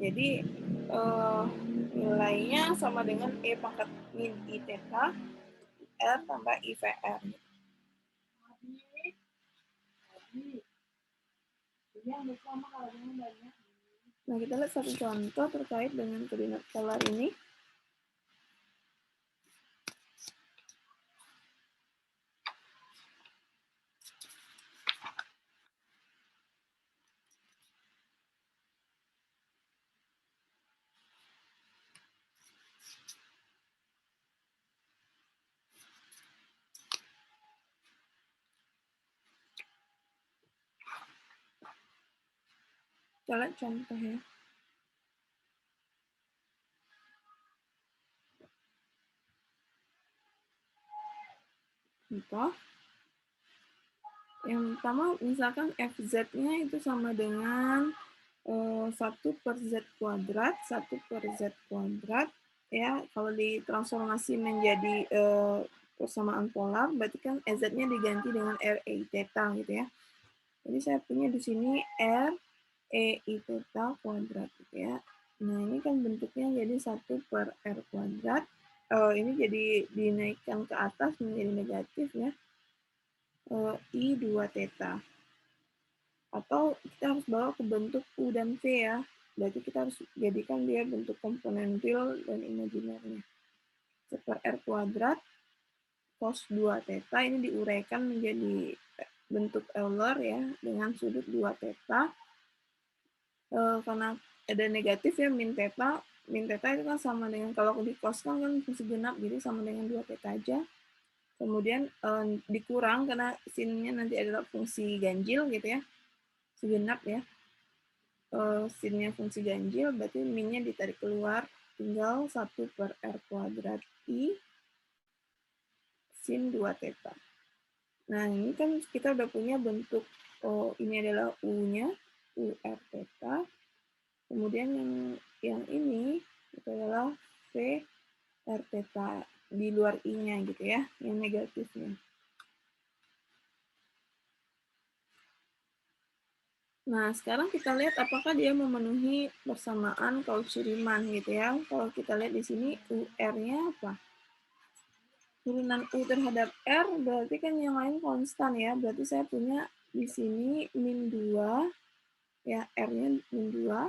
Jadi nilainya sama dengan E pangkat min I theta R tambah IVR. Yang sama kalau dengan banyak. Nah, kita lihat satu contoh terkait dengan koordinat polar ini. Kita lihat contohnya. Contoh. Yang pertama, misalkan FZ-nya itu sama dengan 1/z², 1/z². Ya, kalau ditransformasi menjadi persamaan polar, berarti kan EZ-nya diganti dengan RE theta gitu ya. Jadi saya punya di sini REI theta kuadrat gitu ya. Nah, ini kan bentuknya jadi 1/R². Ini jadi dinaikkan ke atas menjadi negatif ya. I2 theta. Atau kita harus bawa ke bentuk U dan V ya. Berarti kita harus jadikan dia bentuk komponen real dan imajinernya. 1/R² cos 2 theta ini diuraikan menjadi bentuk Euler ya dengan sudut 2 theta. Karena ada negatif ya min theta itu kan sama dengan kalau dikoskan kan fungsi genap jadi sama dengan 2 theta aja. Kemudian dikurang karena sinnya nanti adalah fungsi ganjil gitu ya. Segenap ya. Sinnya fungsi ganjil, berarti minnya ditarik keluar, tinggal 1/R² I sin 2 theta. Nah, ini kan kita udah punya bentuk, ini adalah U-nya, UR theta. Kemudian yang ini itu adalah V R theta di luar I-nya gitu ya, yang negatifnya. Nah, sekarang kita lihat apakah dia memenuhi persamaan Cauchy-Riemann gitu ya. Kalau kita lihat di sini UR-nya apa? Turunan U terhadap R berarti kan yang lain konstan ya. Berarti saya punya di sini min 2 ya, R-nya min 2.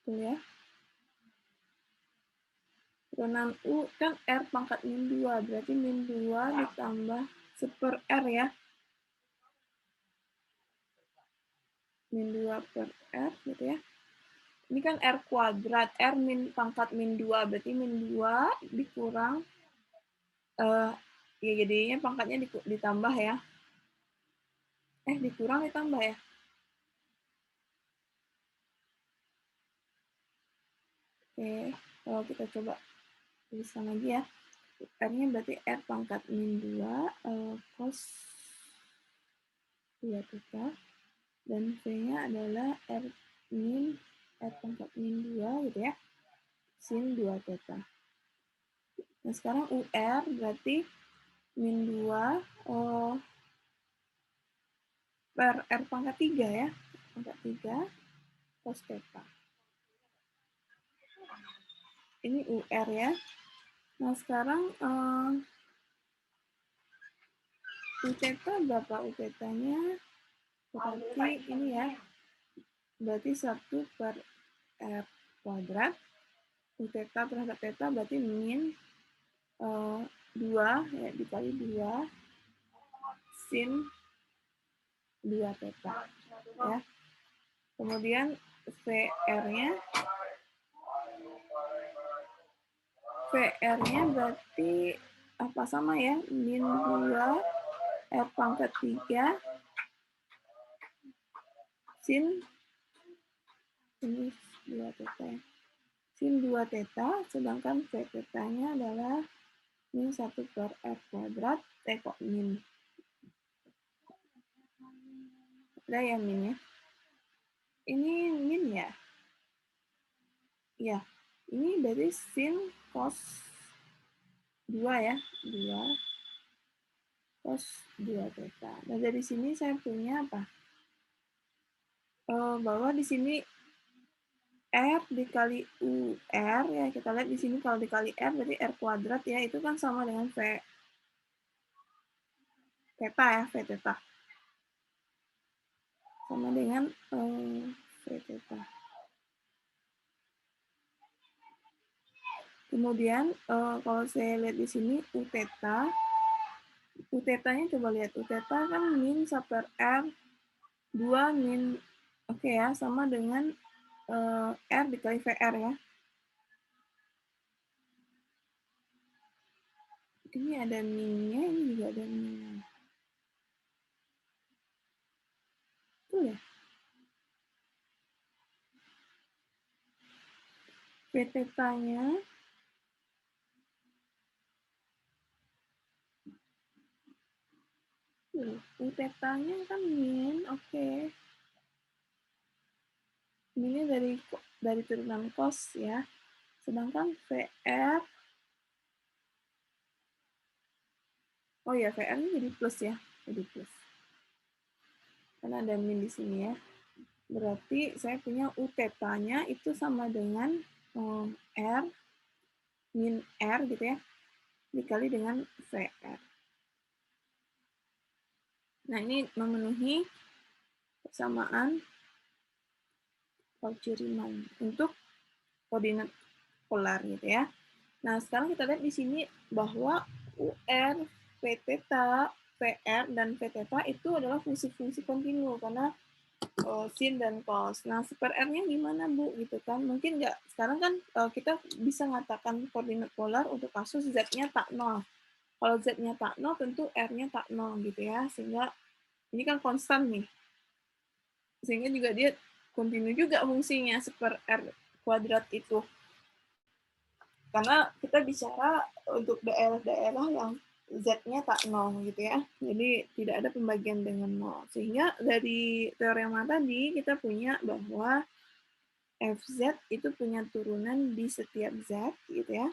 Tuh ya. Turunan U kan R pangkat min 2, berarti min 2 ditambah 1/R ya. Min 2 per R gitu ya. Ini kan R kuadrat, R min pangkat min 2, berarti min 2 dikurang, ya jadinya pangkatnya ditambah ya. Dikurang ditambah ya. Oke, kalau kita coba tuliskan lagi ya. R-nya berarti R pangkat min 2 cos 2 theta. Dan V-nya adalah R pangkat min 2 gitu ya. Sin 2 theta. Nah, sekarang UR berarti min 2 per R pangkat 3 ya. Pangkat 3 cos theta. Ini UR ya. Nah, sekarang U theta berapa? U theta-nya berarti ini ya. Berarti 1/R kuadrat. U theta terhadap theta berarti min 2 ya, dikali 2 sin 2 theta ya. Kemudian VR-nya berarti apa sama ya, min 2 R pangkat 3 sin ini 2 theta ya. Sin 2 theta, sedangkan V theta-nya adalah min 1/R kuadrat, kok min. Ada yang min ya. Ini min ya. Ya, ini dari sin cos 2 ya. 2 cos 2 theta. Nah, dari sini saya punya apa? Bahwa di sini R dikali UR ya, kita lihat di sini kalau dikali R berarti R kuadrat ya, itu kan sama dengan V theta ya, V theta. sama dengan V theta. Kemudian kalau saya lihat di sini U theta-nya coba lihat, U theta kan min super R 2 min, oke ya, sama dengan R dikali VR ya. Ini ada minnya, ini juga ada minnya. Tuh ya. V theta-nya U theta-nya kan min, oke. Minnya dari turunan cos ya. Sedangkan VR, oh ya, VR-nya jadi plus ya, jadi plus. Karena ada min di sini ya. Berarti saya punya U theta-nya itu sama dengan R, min R gitu ya, dikali dengan VR. Nah, ini memenuhi persamaan Cauchy-Riemann untuk koordinat polar gitu ya. Nah, sekarang kita lihat di sini bahwa UR, V theta, VR, dan V theta itu adalah fungsi-fungsi kontinu karena sin dan cos. Nah, super R-nya gimana, Bu? Gitu kan. Mungkin nggak, sekarang kan kita bisa mengatakan koordinat polar untuk kasus Z-nya tak nol. Kalau Z-nya tak nol, tentu R-nya tak nol gitu ya. Sehingga ini kan konstan nih. Sehingga juga dia kontinu juga fungsinya super R kuadrat itu. Karena kita bicara untuk daerah-daerah yang Z-nya tak nol gitu ya. Jadi tidak ada pembagian dengan nol. Sehingga dari teorema tadi kita punya bahwa Fz itu punya turunan di setiap Z gitu ya.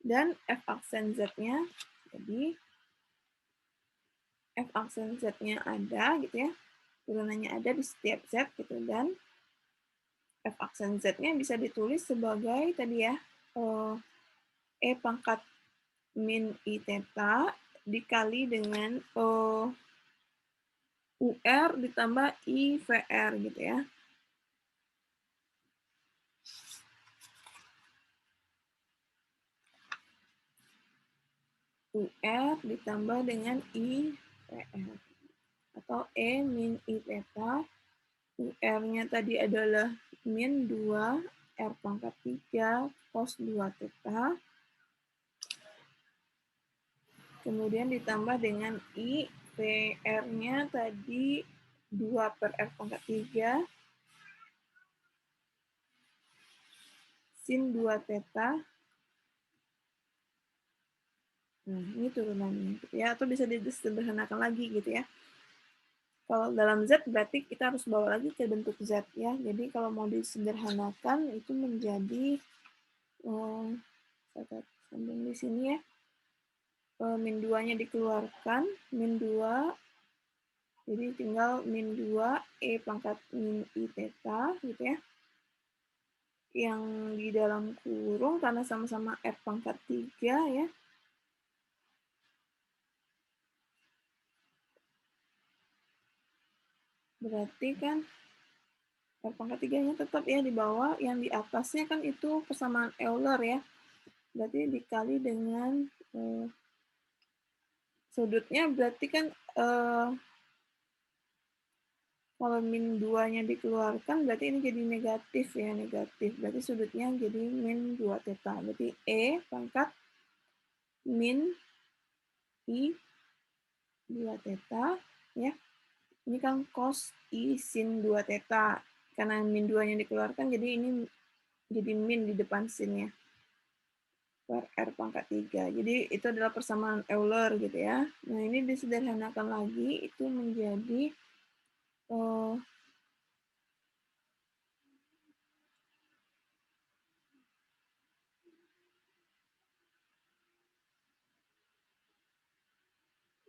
Dan F aksen Z-nya, jadi F aksen Z-nya ada gitu ya. Turunannya ada di setiap Z gitu. Dan F aksen Z-nya bisa ditulis sebagai tadi ya, E pangkat min I theta dikali dengan UR ditambah I VR gitu ya. UR ditambah dengan I VR. Atau E min I theta. UR-nya tadi adalah min 2 R pangkat 3 cos 2 theta. Kemudian ditambah dengan I, VR-nya tadi 2 per R pangkat 3 sin 2 theta. Nah, ini turunannya gitu ya, atau bisa disederhanakan lagi gitu ya. Kalau dalam Z berarti kita harus bawa lagi ke bentuk Z ya. Jadi kalau mau disederhanakan itu menjadi saya sambung di sini ya. Min 2-nya dikeluarkan, min 2, jadi tinggal min 2 E pangkat min I theta gitu ya. Yang di dalam kurung karena sama-sama R pangkat 3 ya. Berarti kan R pangkat 3-nya tetap ya di bawah, yang di atasnya kan itu persamaan Euler ya. Berarti dikali dengan sudutnya berarti kan kalau min 2-nya dikeluarkan berarti ini jadi negatif ya, negatif. Berarti sudutnya jadi min 2 theta. Berarti E pangkat min I 2 theta ya. Ini kan cos I sin 2 theta. Karena min 2-nya dikeluarkan jadi ini jadi min di depan sinnya. Per R pangkat 3. Jadi itu adalah persamaan Euler gitu ya. Nah, ini disederhanakan lagi itu menjadi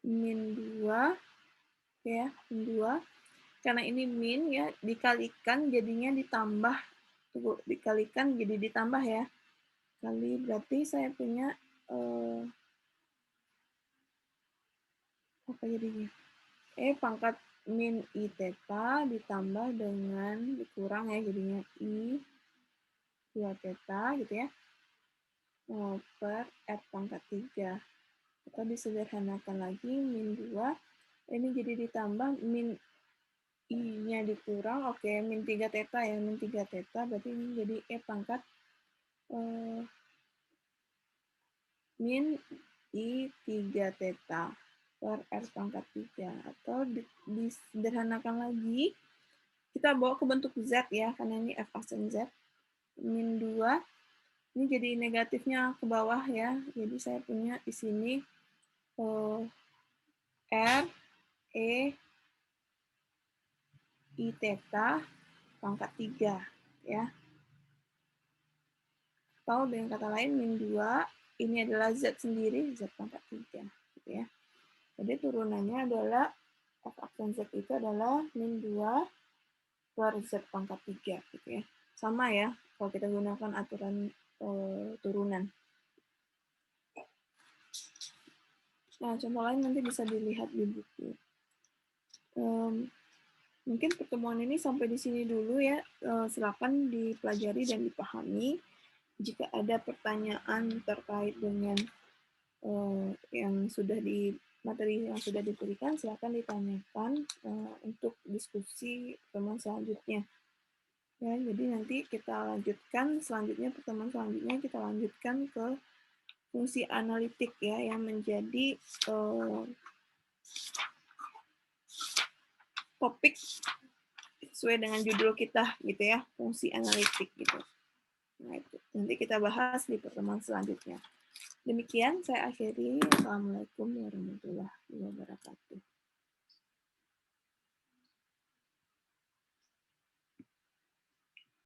min 2 ya, min 2. Karena ini min ya, dikalikan jadinya ditambah. Tunggu, dikalikan jadi ditambah ya. Kali berarti saya punya apa jadinya? Pangkat min I theta ditambah dengan dikurang ya, jadinya I 2 theta gitu ya, per R pangkat 3. Atau disederhanakan lagi, min 2, ini jadi ditambah min I-nya dikurang, oke, min 3 theta ya, min 3 theta, berarti ini jadi E pangkat min I 3 theta per R pangkat 3. Atau disederhanakan lagi, kita bawa ke bentuk Z ya, karena ini F aksen Z. Min 2, ini jadi negatifnya ke bawah ya, jadi saya punya di sini R, E, I theta pangkat 3 ya. Atau dengan kata lain, min 2, ini adalah Z sendiri, Z pangkat 3 gitu ya. Jadi turunannya adalah F aksen Z itu adalah min 2 per Z pangkat 3 gitu ya. Sama ya kalau kita gunakan aturan turunan. Nah, contoh lain nanti bisa dilihat di buku. Mungkin pertemuan ini sampai di sini dulu ya. Silakan dipelajari dan dipahami. Jika ada pertanyaan terkait dengan yang sudah di materi yang sudah diberikan, silakan ditanyakan untuk diskusi pertemuan selanjutnya. Ya, jadi nanti kita lanjutkan selanjutnya, pertemuan selanjutnya kita lanjutkan ke fungsi analitik ya, yang menjadi topik sesuai dengan judul kita gitu ya, fungsi analitik gitu. Nah, itu nanti kita bahas di pertemuan selanjutnya. Demikian saya akhiri. Assalamualaikum warahmatullahi wabarakatuh.